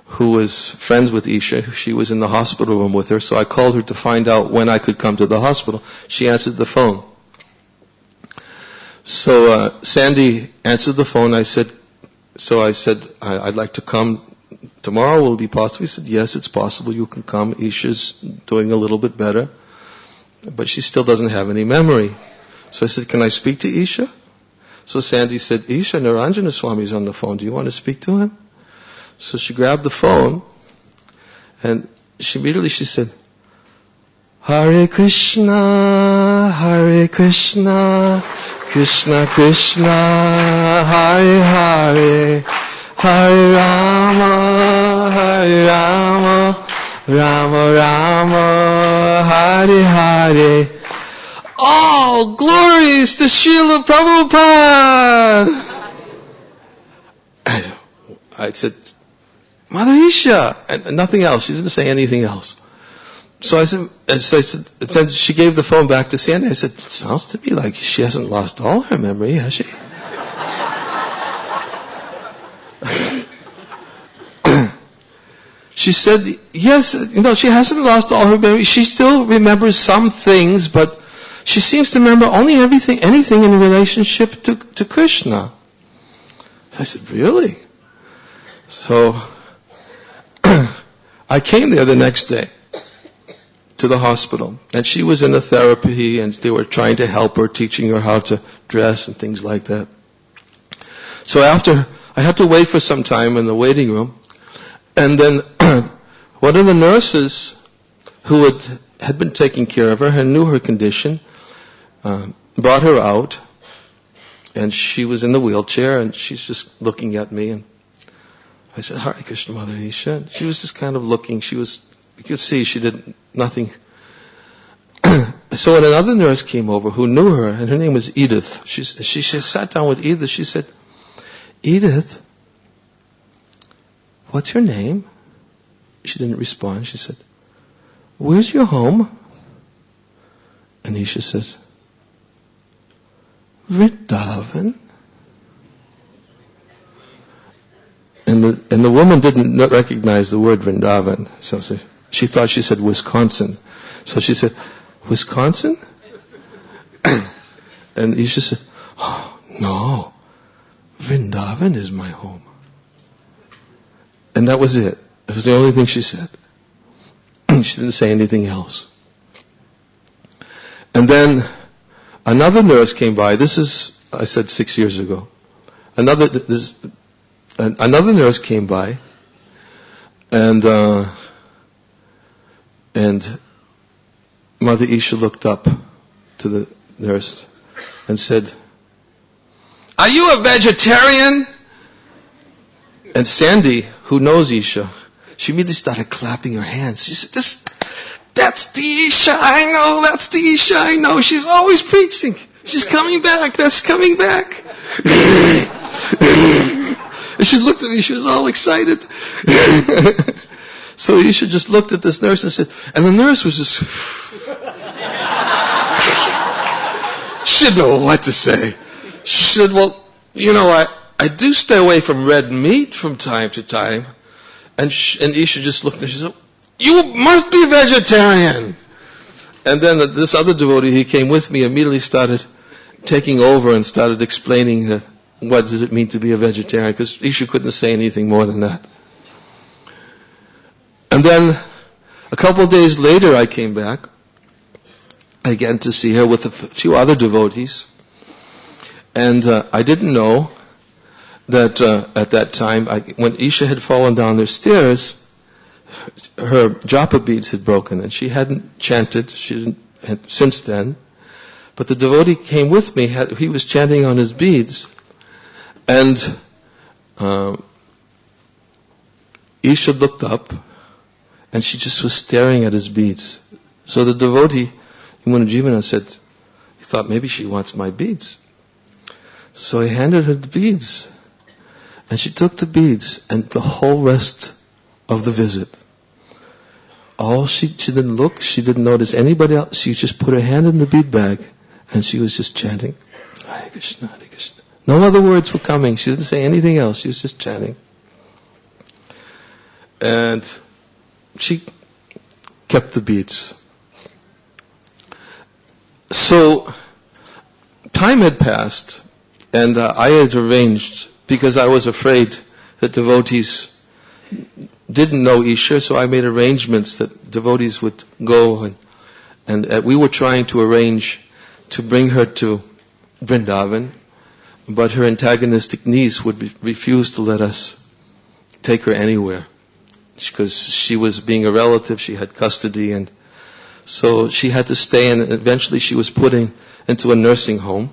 who was friends with Isha. She was in the hospital room with her, so I called her to find out when I could come to the hospital. She answered the phone. So Sandy answered the phone. I said, "I'd like to come tomorrow. Will it be possible?" He said, "Yes, it's possible. You can come. Isha's doing a little bit better, but she still doesn't have any memory." So I said, "Can I speak to Isha?" So Sandy said, "Isha, Niranjana Swami is on the phone. Do you want to speak to him?" So she grabbed the phone, and she said, "Hare Krishna, Hare Krishna, Krishna Krishna, Hare Hare, Hare Rama, Hare Rama, Rama Rama, Hare Hare. All glories to Srila Prabhupada." I said, "Mother Isha," and nothing else. She didn't say anything else. So I said, then she gave the phone back to Sandy. I said, "It sounds to me like she hasn't lost all her memory, has she?" She said, "Yes, she hasn't lost all her memory. She still remembers some things, but she seems to remember only anything in relationship to Krishna." So I said, "Really?" So I came there the next day to the hospital, and she was in a therapy, and they were trying to help her, teaching her how to dress and things like that. So after, I had to wait for some time in the waiting room, and then one of the nurses who had been taking care of her and knew her condition brought her out, and she was in the wheelchair, and she's just looking at me, and I said, "Hare Krishna, Mother Isha." And she was just kind of looking. You could see she did nothing. So when another nurse came over who knew her, and her name was Edith, she sat down with Edith. She said, "Edith, what's your name?" She didn't respond. She said, "Where's your home?" And Isha says, "Vrindavan." And the woman didn't recognize the word Vrindavan. So she thought she said Wisconsin. So she said, "Wisconsin?" And Isha said, "Oh, no, Vrindavan is my home." And that was it. It was the only thing she said. She didn't say anything else. And then another nurse came by. This is, I said, 6 years ago. Another nurse came by, and Mother Isha looked up to the nurse and said, "Are you a vegetarian?" And Sandy, who knows Isha, she immediately started clapping her hands. She said, "That's the Isha I know, that's the Isha I know. She's always preaching." She's coming back. That's coming back. And she looked at me. She was all excited. So Isha just looked at this nurse and said, and the nurse was just... She didn't know what to say. She said, well, I do stay away from red meat from time to time. And Isha just looked at her. She said, you must be vegetarian. And then this other devotee, he came with me, immediately started taking over and started explaining that what does it mean to be a vegetarian, because Isha couldn't say anything more than that. And then a couple of days later I came back again to see her with a few other devotees. And I didn't know that at that time, when Isha had fallen down the stairs, her japa beads had broken, and she hadn't chanted. She didn't since then. But the devotee came with me. He was chanting on his beads, and Isha looked up, and she just was staring at his beads. So the devotee, Imunajivana, said, he thought maybe she wants my beads. So he handed her the beads, and she took the beads, and the whole rest of the visit, she didn't look, she didn't notice anybody else. She just put her hand in the bead bag, and she was just chanting, Hare Krishna, Hare Krishna. No other words were coming. She didn't say anything else. She was just chanting. And she kept the beads. So, time had passed, and I had arranged, because I was afraid that devotees didn't know Isha, so I made arrangements that devotees would go, and we were trying to arrange to bring her to Vrindavan, but her antagonistic niece would refuse to let us take her anywhere, because she was being a relative, she had custody, and so she had to stay, and eventually she was put into a nursing home.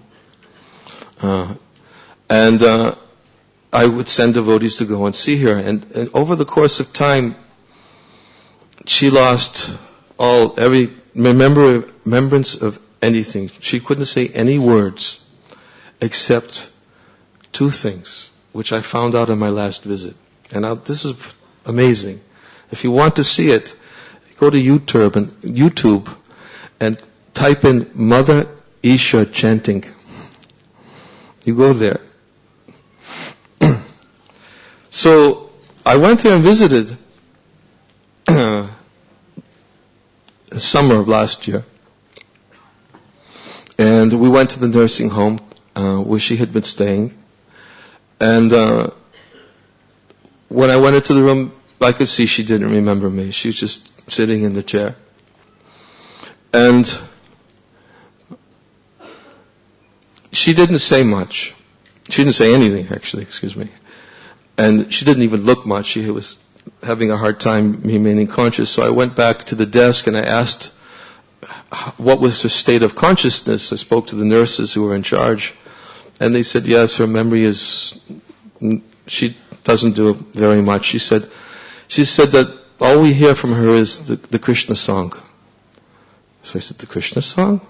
And I would send devotees to go and see her. And over the course of time, she lost every remembrance of anything. She couldn't say any words except two things, which I found out on my last visit. And this is amazing. If you want to see it, go to YouTube and type in Mother Isha chanting. You go there. So I went there and visited the summer of last year. And we went to the nursing home where she had been staying. And when I went into the room, I could see she didn't remember me. She was just sitting in the chair. And she didn't say much. She didn't say anything, actually, excuse me. And she didn't even look much. She was having a hard time remaining conscious. So I went back to the desk and I asked what was her state of consciousness. I spoke to the nurses who were in charge. And they said, yes, her memory she doesn't do very much. She said that all we hear from her is the Krishna song. So I said, the Krishna song?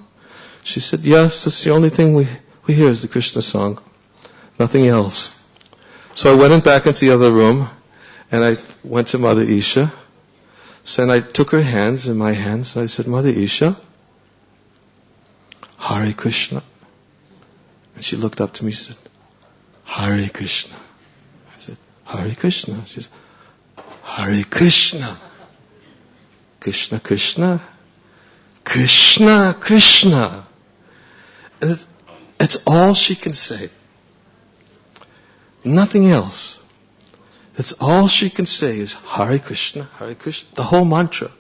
She said, yes, that's the only thing we hear is the Krishna song. Nothing else. So I went back into the other room, and I went to Mother Isha. So I took her hands in my hands, and I said, Mother Isha, Hare Krishna. And she looked up to me, she said, Hare Krishna. I said, Hare Krishna. She said, Hare Krishna. Krishna, Krishna. Krishna, Krishna. And it's all she can say. Nothing else. It's all she can say is Hare Krishna, Hare Krishna, the whole mantra.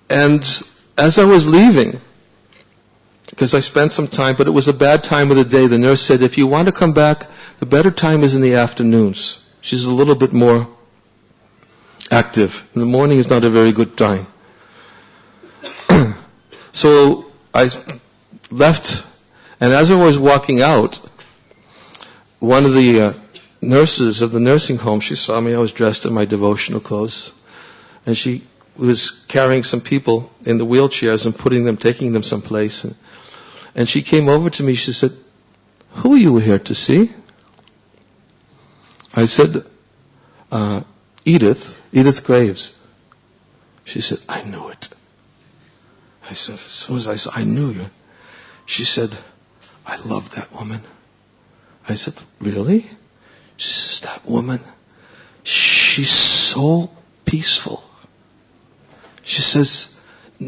And as I was leaving, because I spent some time, but it was a bad time of the day, the nurse said, if you want to come back, the better time is in the afternoons. She's a little bit more active. In the morning is not a very good time. So I left, and as I was walking out, one of the nurses of the nursing home, she saw me. I was dressed in my devotional clothes, and she was carrying some people in the wheelchairs and taking them someplace. And she came over to me, she said, "Who are you here to see?" I said, Edith Graves. She said, "I knew it." I said, as soon as I saw, "I knew you." She said, "I love that woman." I said, "Really?" She says, "That woman, she's so peaceful." She says,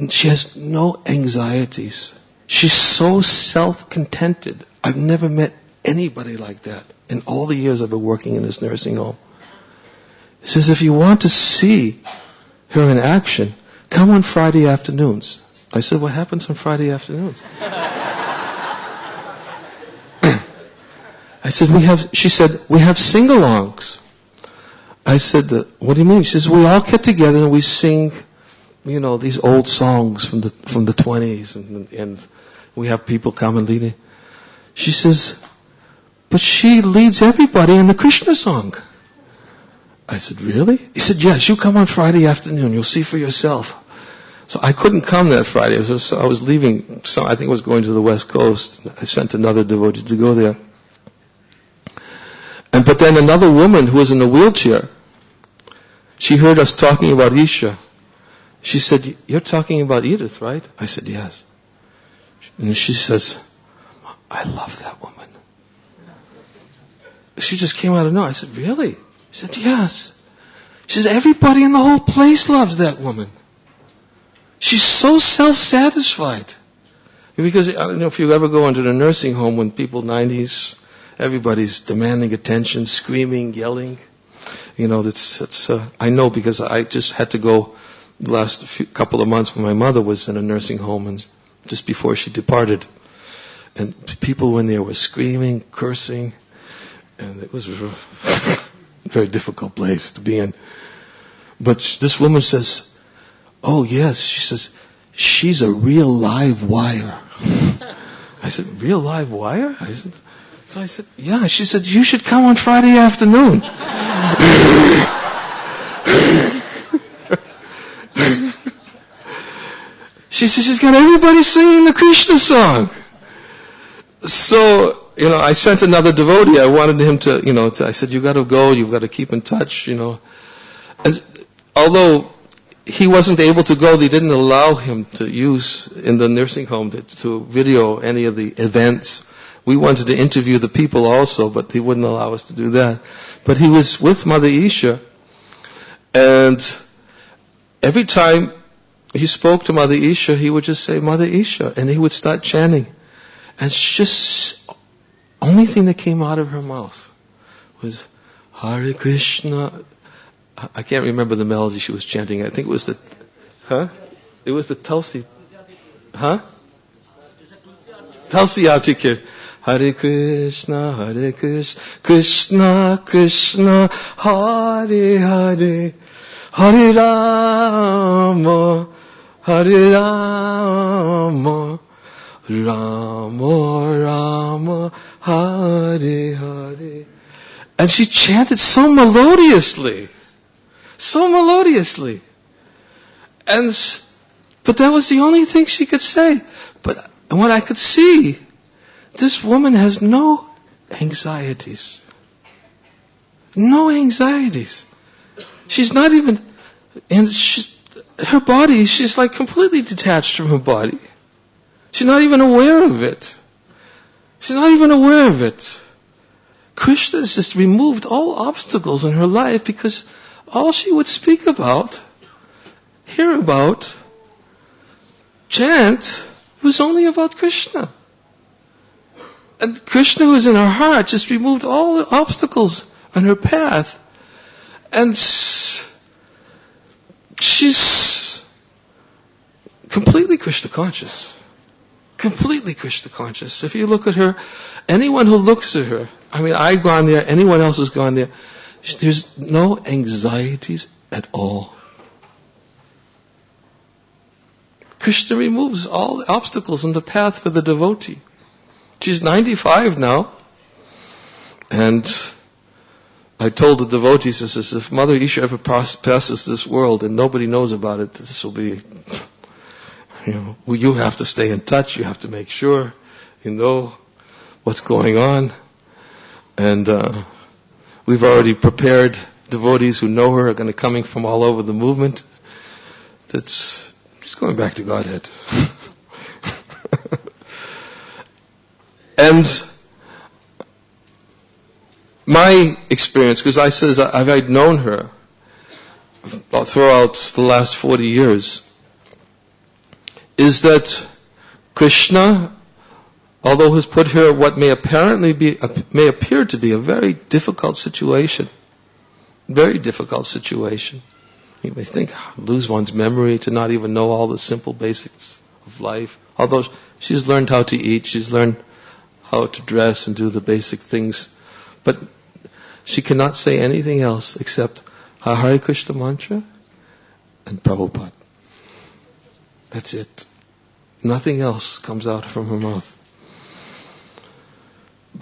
she has no anxieties. She's so self-contented. I've never met anybody like that in all the years I've been working in this nursing home. She says, if you want to see her in action, come on Friday afternoons. I said, "What happens on Friday afternoons?" I said, she said, "We have sing-alongs." I said, "What do you mean?" She says, "We all get together and we sing, these old songs from the 20s and we have people come and lead it." She says, "But she leads everybody in the Krishna song." I said, "Really?" He said, "Yes, you come on Friday afternoon, you'll see for yourself." So I couldn't come that Friday. I was leaving, so I think I was going to the West Coast. I sent another devotee to go there. But then another woman who was in a wheelchair, she heard us talking about Isha. She said, "You're talking about Edith, right?" I said, "Yes." And she says, "I love that woman." She just came out of nowhere. I said, "Really?" She said, "Yes." She says, "Everybody in the whole place loves that woman. She's so self-satisfied." Because, I don't know if you ever go into the nursing home when people 90s, everybody's demanding attention, screaming, yelling. I know because I just had to go the last couple of months when my mother was in a nursing home and just before she departed. And people when there were screaming, cursing, and it was a very difficult place to be in. But this woman says, "Oh yes," she says, "she's a real live wire." I said, "Real live wire?" So I said, "Yeah." She said, "You should come on Friday afternoon." She said, "She's got everybody singing the Krishna song." So, I sent another devotee. I wanted him to, I said, "You got to go. You've got to keep in touch, And although he wasn't able to go, they didn't allow him to use in the nursing home to video any of the events. We wanted to interview the people also, but he wouldn't allow us to do that. But he was with Mother Isha, and every time he spoke to Mother Isha, he would just say, "Mother Isha," and he would start chanting. And just, only thing that came out of her mouth was, "Hare Krishna." I can't remember the melody she was chanting. I think it was it was the Tulsi. Tulsi Artikir. Hare Krishna, Krishna Krishna, Hare Hare, Hare Rama, Hare Rama, Rama Rama, Hare Hare. And she chanted so melodiously. But that was the only thing she could say. But what I could see, this woman has no anxieties. No anxieties. She's not even, her body, she's like completely detached from her body. She's not even aware of it. Krishna has just removed all obstacles in her life because all she would speak about, hear about, chant, was only about Krishna. And Krishna who was in her heart just removed all the obstacles on her path. And she's completely Krishna conscious. Completely Krishna conscious. If you look at her, anyone who looks at her, I've gone there, anyone else has gone there, there's no anxieties at all. Krishna removes all the obstacles in the path for the devotee. She's 95 now. And I told the devotees, I says, if Mother Isha ever passes this world and nobody knows about it, this will be, you have to stay in touch, you have to make sure. You know what's going on. And we've already prepared devotees who know her are going to coming from all over the movement. That's just going back to Godhead. And my experience, because I've known her throughout the last 40 years, is that Krishna, although has put her what may appear to be a very difficult situation, you may think, lose one's memory, to not even know all the simple basics of life. Although she's learned how to eat, she's learned how to dress and do the basic things. But she cannot say anything else except Hare Krishna mantra and Prabhupada. That's it. Nothing else comes out from her mouth.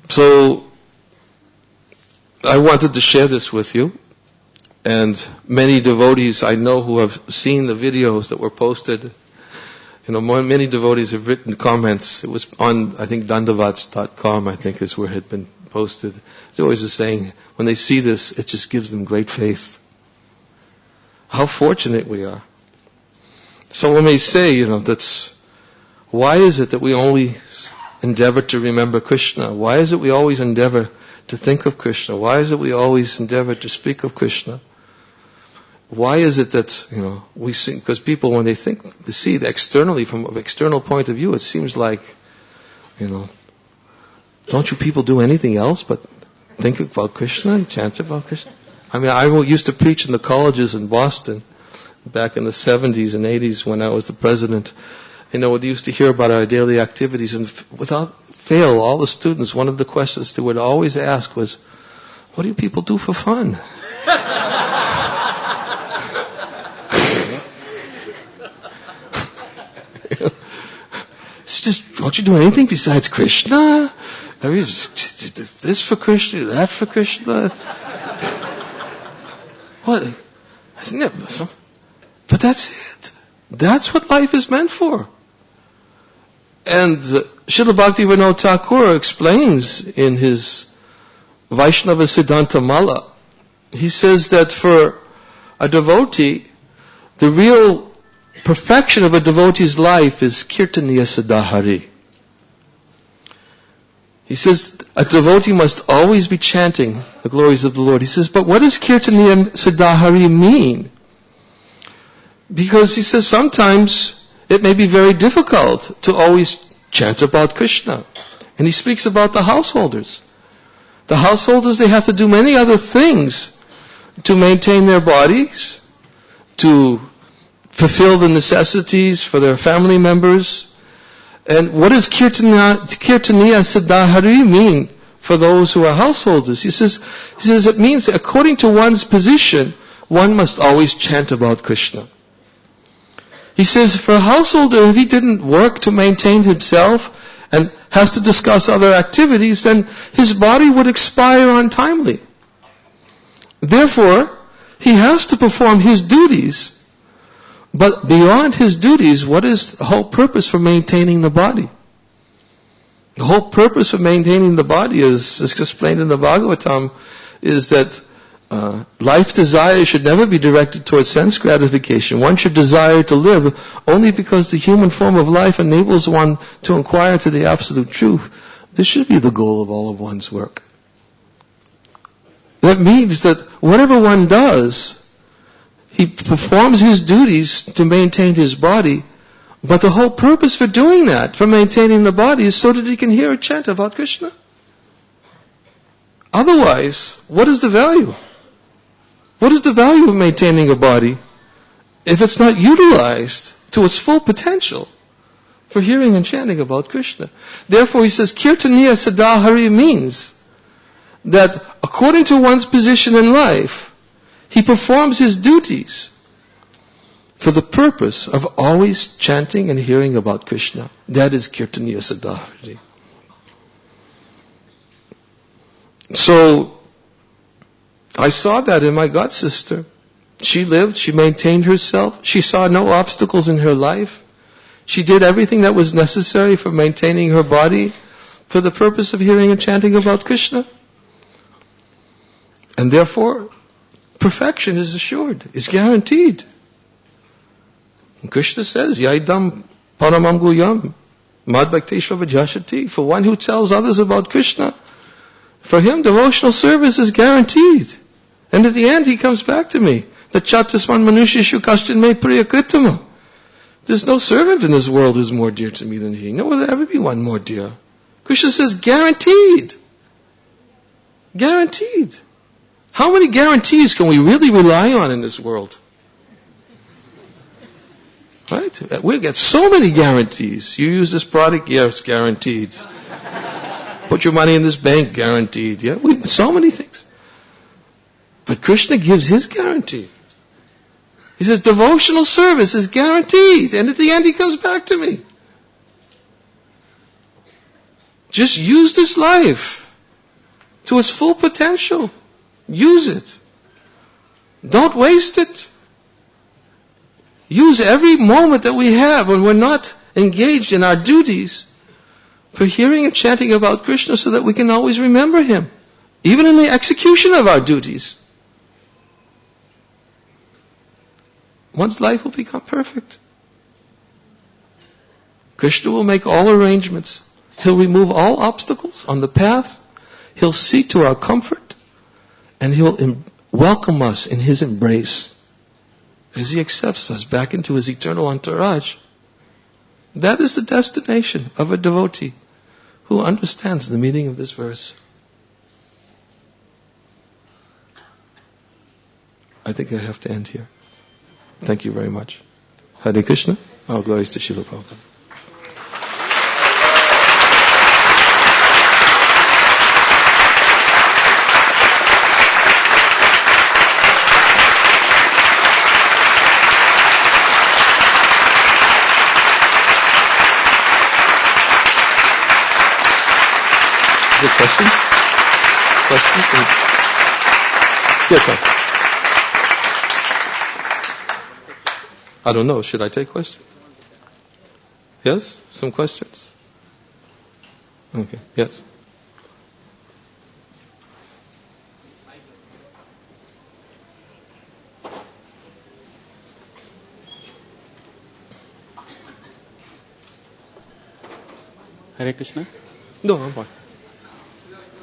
So, I wanted to share this with you. And many devotees I know who have seen the videos that were posted, many devotees have written comments. It was on, I think, dandavats.com, I think is where it had been posted. They always were saying, when they see this, it just gives them great faith. How fortunate we are. Someone may say, why is it that we only endeavor to remember Krishna? Why is it we always endeavor to think of Krishna? Why is it we always endeavor to speak of Krishna? Why is it that, we sing, because people, when they see it externally, from an external point of view, it seems like, don't you people do anything else but think about Krishna and chant about Krishna? I mean, I used to preach in the colleges in Boston back in the 70s and 80s when I was the president. We used to hear about our daily activities, and without fail, all the students, one of the questions they would always ask was, what do you people do for fun? It's just, don't you do anything besides Krishna? I mean, this for Krishna, that for Krishna. What? Isn't it? But that's it. That's what life is meant for. And Srila Bhaktivedanta Thakur explains in his Vaishnava Siddhanta Mala, he says that for a devotee, the real perfection of a devotee's life is Kirtaniya Sada. He says a devotee must always be chanting the glories of the Lord. He says, but what does Kirtaniya Sada mean? Because he says sometimes it may be very difficult to always chant about Krishna. And he speaks about the householders. The householders, they have to do many other things to maintain their bodies, to fulfill the necessities for their family members. And what does Kirtaniya Sada mean for those who are householders? He says it means that according to one's position, one must always chant about Krishna. He says for a householder, if he didn't work to maintain himself and has to discuss other activities, then his body would expire untimely. Therefore, he has to perform his duties. But beyond his duties, what is the whole purpose for maintaining the body? The whole purpose of maintaining the body, is explained in the Bhagavatam, is that life desire should never be directed towards sense gratification. One should desire to live only because the human form of life enables one to inquire to the absolute truth. This should be the goal of all of one's work. That means that whatever one does, he performs his duties to maintain his body, but the whole purpose for doing that, for maintaining the body, is so that he can hear a chant about Krishna. Otherwise, what is the value? What is the value of maintaining a body if it's not utilized to its full potential for hearing and chanting about Krishna? Therefore, he says, Kirtaniya Sada means that according to one's position in life, he performs his duties for the purpose of always chanting and hearing about Krishna. That is Kirtaniya Sada. So, I saw that in my god sister. She lived, she maintained herself, she saw no obstacles in her life. She did everything that was necessary for maintaining her body for the purpose of hearing and chanting about Krishna. And therefore, perfection is assured, is guaranteed. And Krishna says, Yaidam paramam guyam mad bhakteshva vajashati. For one who tells others about Krishna, for him devotional service is guaranteed. And at the end he comes back to me. The chatasman manusheshu kashchin me priya kritama. There's no servant in this world who's more dear to me than he. Nor will there ever be one more dear. Krishna says, guaranteed. Guaranteed. How many guarantees can we really rely on in this world? Right? We get so many guarantees. You use this product, yes, guaranteed. Put your money in this bank, guaranteed. Yeah, so many things. But Krishna gives his guarantee. He says, devotional service is guaranteed. And at the end he comes back to me. Just use this life to its full potential. Use it. Don't waste it. Use every moment that we have when we're not engaged in our duties for hearing and chanting about Krishna so that we can always remember Him, even in the execution of our duties. One's life will become perfect. Krishna will make all arrangements. He'll remove all obstacles on the path. He'll see to our comfort. And He'll welcome us in His embrace as He accepts us back into His eternal entourage. That is the destination of a devotee who understands the meaning of this verse. I think I have to end here. Thank you very much. Hare Krishna. All glories to Srila Prabhupada. Good questions? Questions? Yes, sir. I don't know. Should I take questions? Yes? Some questions? Okay. Yes. Hare Krishna. No, I'm fine.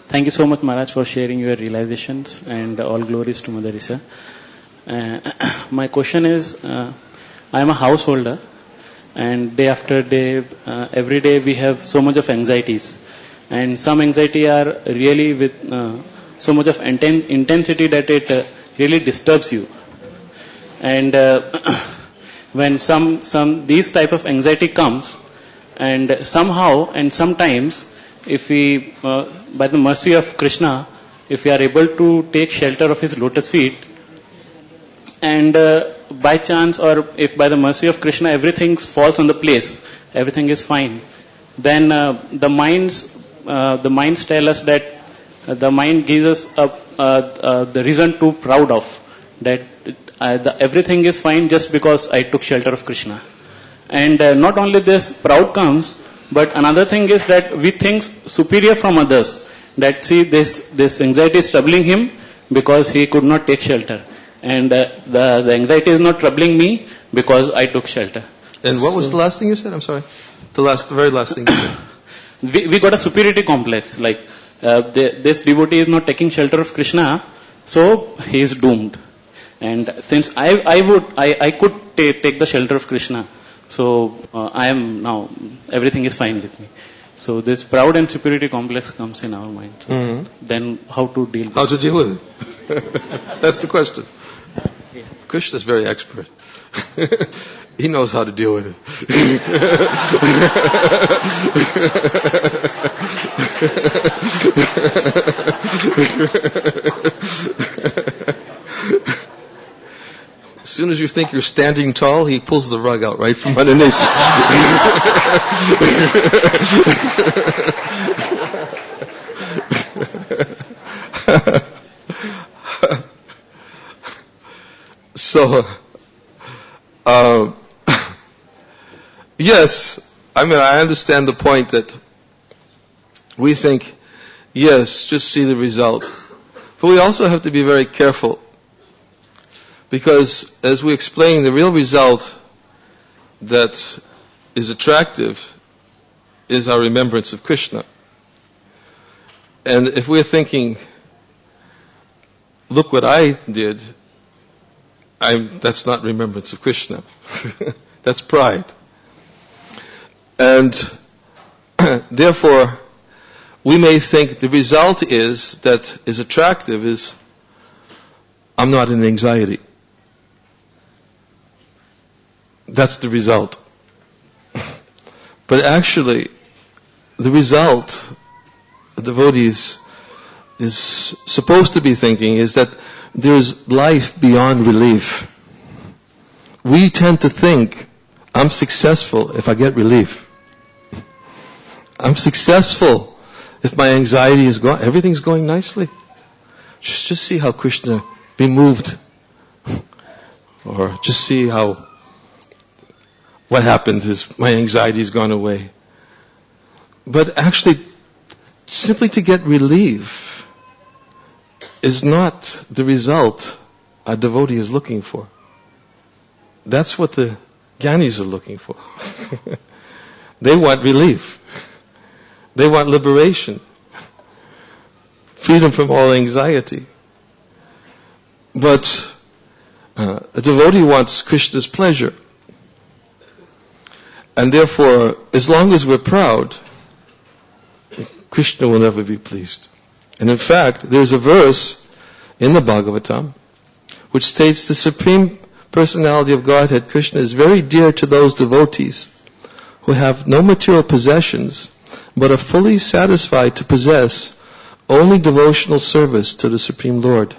Thank you so much, Maharaj, for sharing your realizations, and all glories to Mother Teresa. My question is, I am a householder, and day after day, every day we have so much of anxieties, and some anxiety are really with so much of intensity that it really disturbs you. And when some these type of anxiety comes, and somehow and sometimes, if we, by the mercy of Krishna, if we are able to take shelter of His lotus feet, and by chance, or if by the mercy of Krishna everything falls on the place, everything is fine, then the minds tell us that the mind gives us the reason to proud of that everything is fine just because I took shelter of Krishna. And not only this, proud comes, but another thing is that we think superior from others. That see, this anxiety is troubling him because he could not take shelter. And the anxiety is not troubling me because I took shelter. And what was the last thing you said? I'm sorry. The very last thing you said. We got a superiority complex. Like this devotee is not taking shelter of Krishna, so he is doomed. And since I could take the shelter of Krishna, so I am now, everything is fine with me. So this proud and superiority complex comes in our mind. So then how to deal with it? How to deal with it? That's the question. Yeah. Krishna is very expert. He knows how to deal with it. As soon as you think you're standing tall, he pulls the rug out right from underneath you. So, yes, I mean, I understand the point that we think, yes, just see the result. But we also have to be very careful, because as we explain, the real result that is attractive is our remembrance of Krishna. And if we're thinking, look what I did, that's not remembrance of Krishna. That's pride. And therefore, we may think the result that is attractive is, I'm not in anxiety. That's the result. But actually, the result the devotees is supposed to be thinking is that there's life beyond relief. We tend to think, I'm successful if I get relief. I'm successful if my anxiety is gone. Everything's going nicely. Just see how Krishna be moved. Or just see how what happened is my anxiety has gone away. But actually, simply to get relief is not the result a devotee is looking for. That's what the jnanis are looking for. They want relief. They want liberation. Freedom from all anxiety. But a devotee wants Krishna's pleasure. And therefore, as long as we're proud, Krishna will never be pleased. And in fact, there's a verse in the Bhagavatam which states the Supreme Personality of Godhead, Krishna, is very dear to those devotees who have no material possessions but are fully satisfied to possess only devotional service to the Supreme Lord.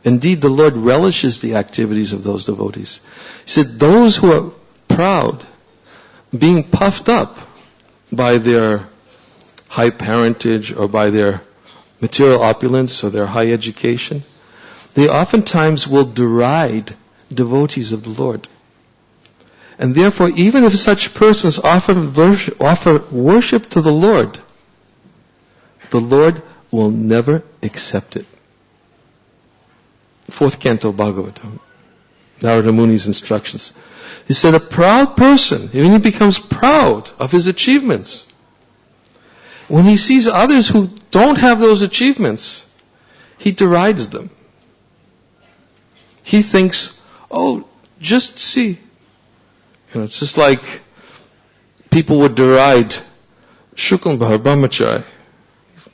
Indeed, the Lord relishes the activities of those devotees. He said, those who are proud, being puffed up by their high parentage or by their material opulence or their high education, they oftentimes will deride devotees of the Lord. And therefore, even if such persons offer worship to the Lord will never accept it. 4th Canto Bhagavatam, Narada Muni's instructions. He said a proud person, when he becomes proud of his achievements, when he sees others who don't have those achievements, he derides them. He thinks, oh, just see. It's just like people would deride Shukambhar Brahmachari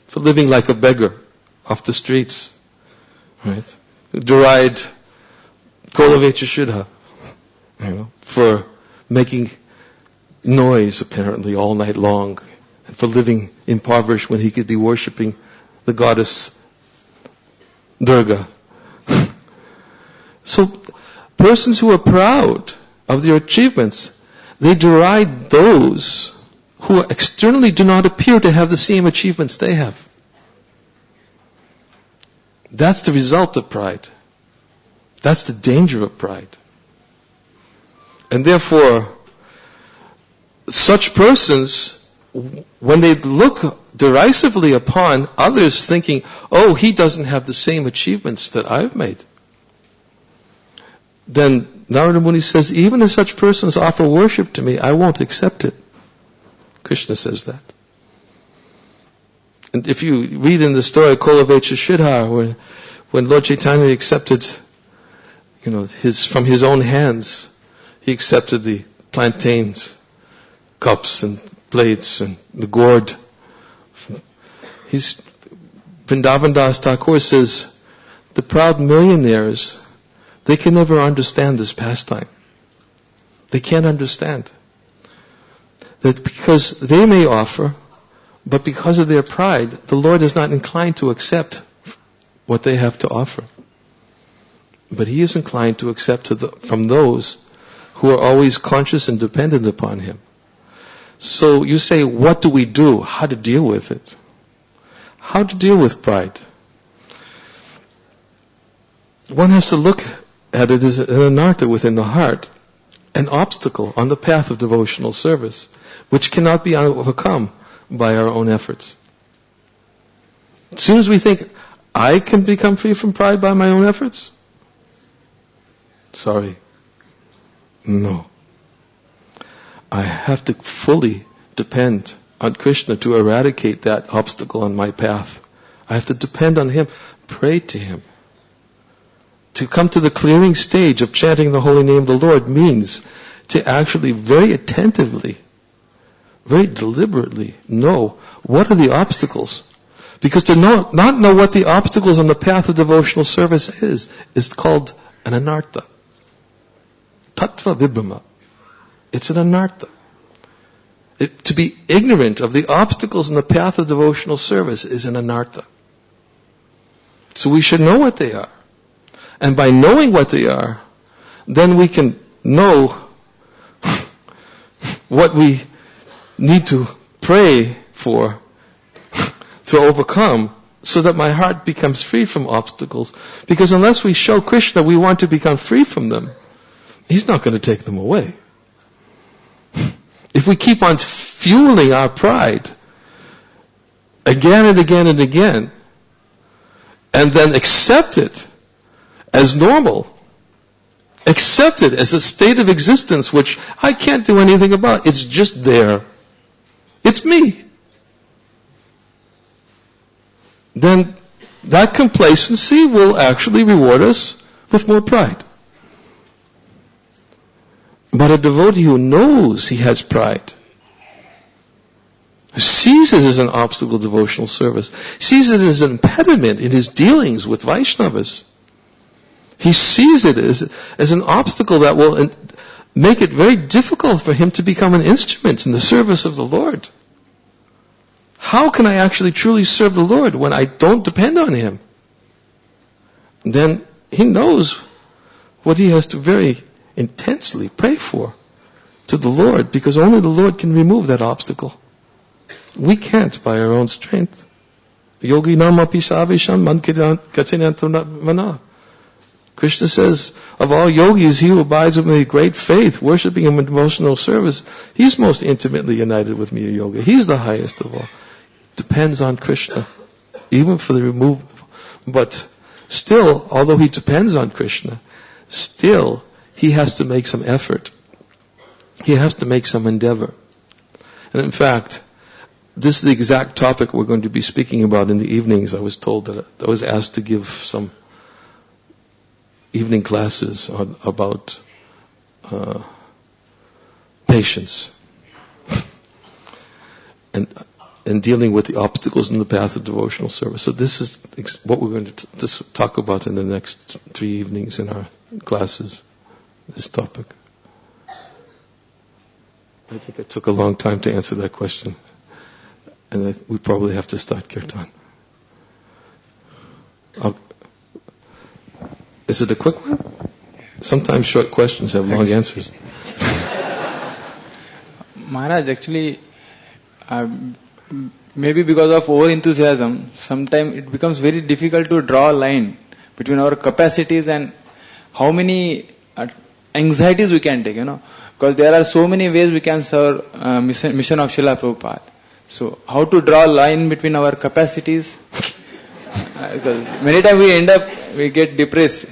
for living like a beggar off the streets. Right? Deride Kolavecha Shuddha, for making noise apparently all night long, and for living impoverished when he could be worshipping the goddess Durga. So, persons who are proud of their achievements, they deride those who externally do not appear to have the same achievements they have. That's the result of pride. That's the danger of pride. And therefore, such persons, when they look derisively upon others thinking, oh, he doesn't have the same achievements that I've made, then Narada Muni says, even if such persons offer worship to me, I won't accept it. Krishna says that. And if you read in the story of Kolavecha Sridhar, when Lord Chaitanya accepted, from his own hands, he accepted the plantains, cups and plates and the gourd. Vrindavan Das Thakur says, the proud millionaires, they can never understand this pastime. They can't understand. That because they may offer, but because of their pride, the Lord is not inclined to accept what they have to offer. But He is inclined to accept from those who are always conscious and dependent upon Him. So you say, what do we do? How to deal with it? How to deal with pride? One has to look at it as an anartha within the heart, an obstacle on the path of devotional service, which cannot be overcome by our own efforts. As soon as we think, I can become free from pride by my own efforts, sorry, no. I have to fully depend on Krishna to eradicate that obstacle on my path. I have to depend on Him, pray to Him. To come to the clearing stage of chanting the holy name of the Lord means to actually very attentively, very deliberately know what are the obstacles. Because to not know what the obstacles on the path of devotional service is called an anartha. Tattva vibhrama. It's an anartha. To be ignorant of the obstacles in the path of devotional service is an anartha. So we should know what they are. And by knowing what they are, then we can know what we need to pray for to overcome, so that my heart becomes free from obstacles. Because unless we show Krishna we want to become free from them, He's not going to take them away. If we keep on fueling our pride again and again and again, and then accept it as normal, accept it as a state of existence which I can't do anything about, it's just there, it's me, then that complacency will actually reward us with more pride. But a devotee who knows he has pride, who sees it as an obstacle to devotional service, sees it as an impediment in his dealings with Vaishnavas, he sees it as an obstacle that will make it very difficult for him to become an instrument in the service of the Lord. How can I actually truly serve the Lord when I don't depend on Him? Then he knows what he has to very intensely pray for to the Lord, because only the Lord can remove that obstacle. We can't by our own strength. Yogi namapi savisham mankidankatinantana. Krishna says, of all yogis, he who abides with me in great faith, worshipping Him in devotional service, he's most intimately united with me in yoga. He's the highest of all. Depends on Krishna, even for the removal. But still, although he depends on Krishna, still he has to make some effort. He has to make some endeavor. And in fact, this is the exact topic we're going to be speaking about in the evenings. I was told that I was asked to give some evening classes about patience and dealing with the obstacles in the path of devotional service. So this is what we're going to talk about in the next 3 evenings in our classes, this topic. I think it took a long time to answer that question. And we probably have to start Kirtan. Is it a quick one? Sometimes short questions have long answers. Maharaj, actually, maybe because of over-enthusiasm, sometimes it becomes very difficult to draw a line between our capacities and how many anxieties we can take, Because there are so many ways we can serve mission of Srila Prabhupada. So, how to draw a line between our capacities? Because many times we get depressed.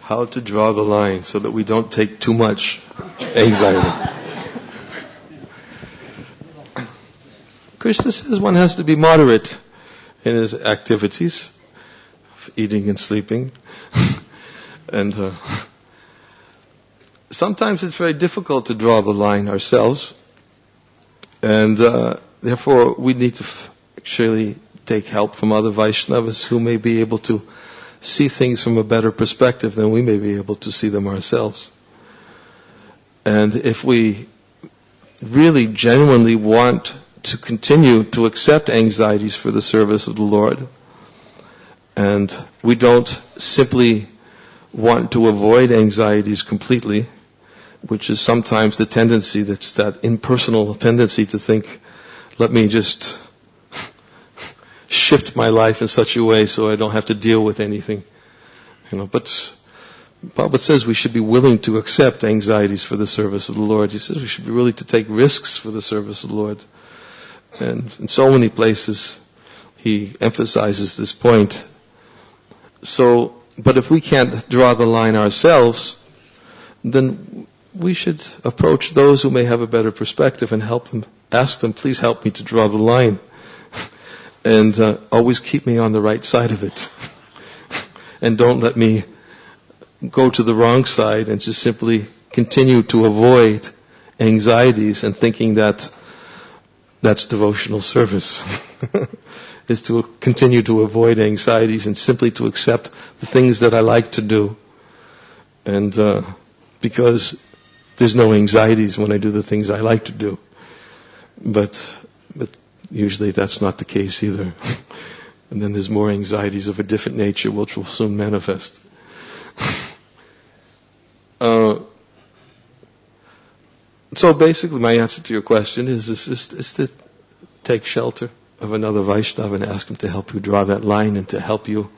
How to draw the line so that we don't take too much anxiety. Krishna says one has to be moderate in his activities, eating and sleeping. And sometimes it's very difficult to draw the line ourselves. And therefore we need to actually take help from other Vaishnavas who may be able to see things from a better perspective than we may be able to see them ourselves. And if we really genuinely want to continue to accept anxieties for the service of the Lord, and we don't simply want to avoid anxieties completely, which is sometimes the tendency, that's that impersonal tendency to think, let me just shift my life in such a way so I don't have to deal with anything. But Prabhupada says we should be willing to accept anxieties for the service of the Lord. He says we should be willing to take risks for the service of the Lord. And in so many places, he emphasizes this point. But if we can't draw the line ourselves, then we should approach those who may have a better perspective and help them, ask them, please help me to draw the line. And always keep me on the right side of it. And don't let me go to the wrong side and just simply continue to avoid anxieties and thinking that that's devotional service. Is to continue to avoid anxieties and simply to accept the things that I like to do. And because there's no anxieties when I do the things I like to do. But usually that's not the case either. And then there's more anxieties of a different nature which will soon manifest. So basically my answer to your question is to take shelter of another Vaishnava and ask him to help you draw that line and to help you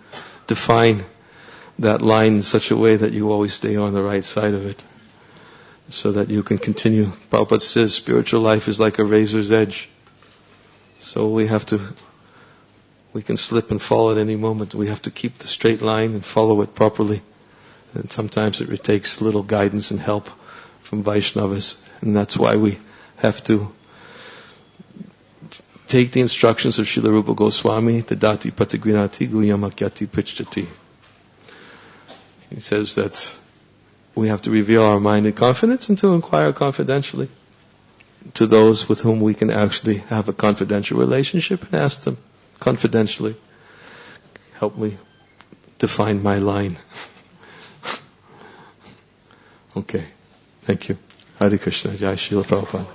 define that line in such a way that you always stay on the right side of it. So that you can continue. Prabhupada says spiritual life is like a razor's edge. So we can slip and fall at any moment. We have to keep the straight line and follow it properly. And sometimes it takes little guidance and help from Vaishnavas. And that's why we have to take the instructions of Srila Rupa Goswami, Tadati Patigrinati Guyamakyati Prichati. He says that we have to reveal our mind in confidence and to inquire confidentially to those with whom we can actually have a confidential relationship and ask them confidentially, help me define my line. Okay, thank you. Hare Krishna, Jai Srila Prabhupada.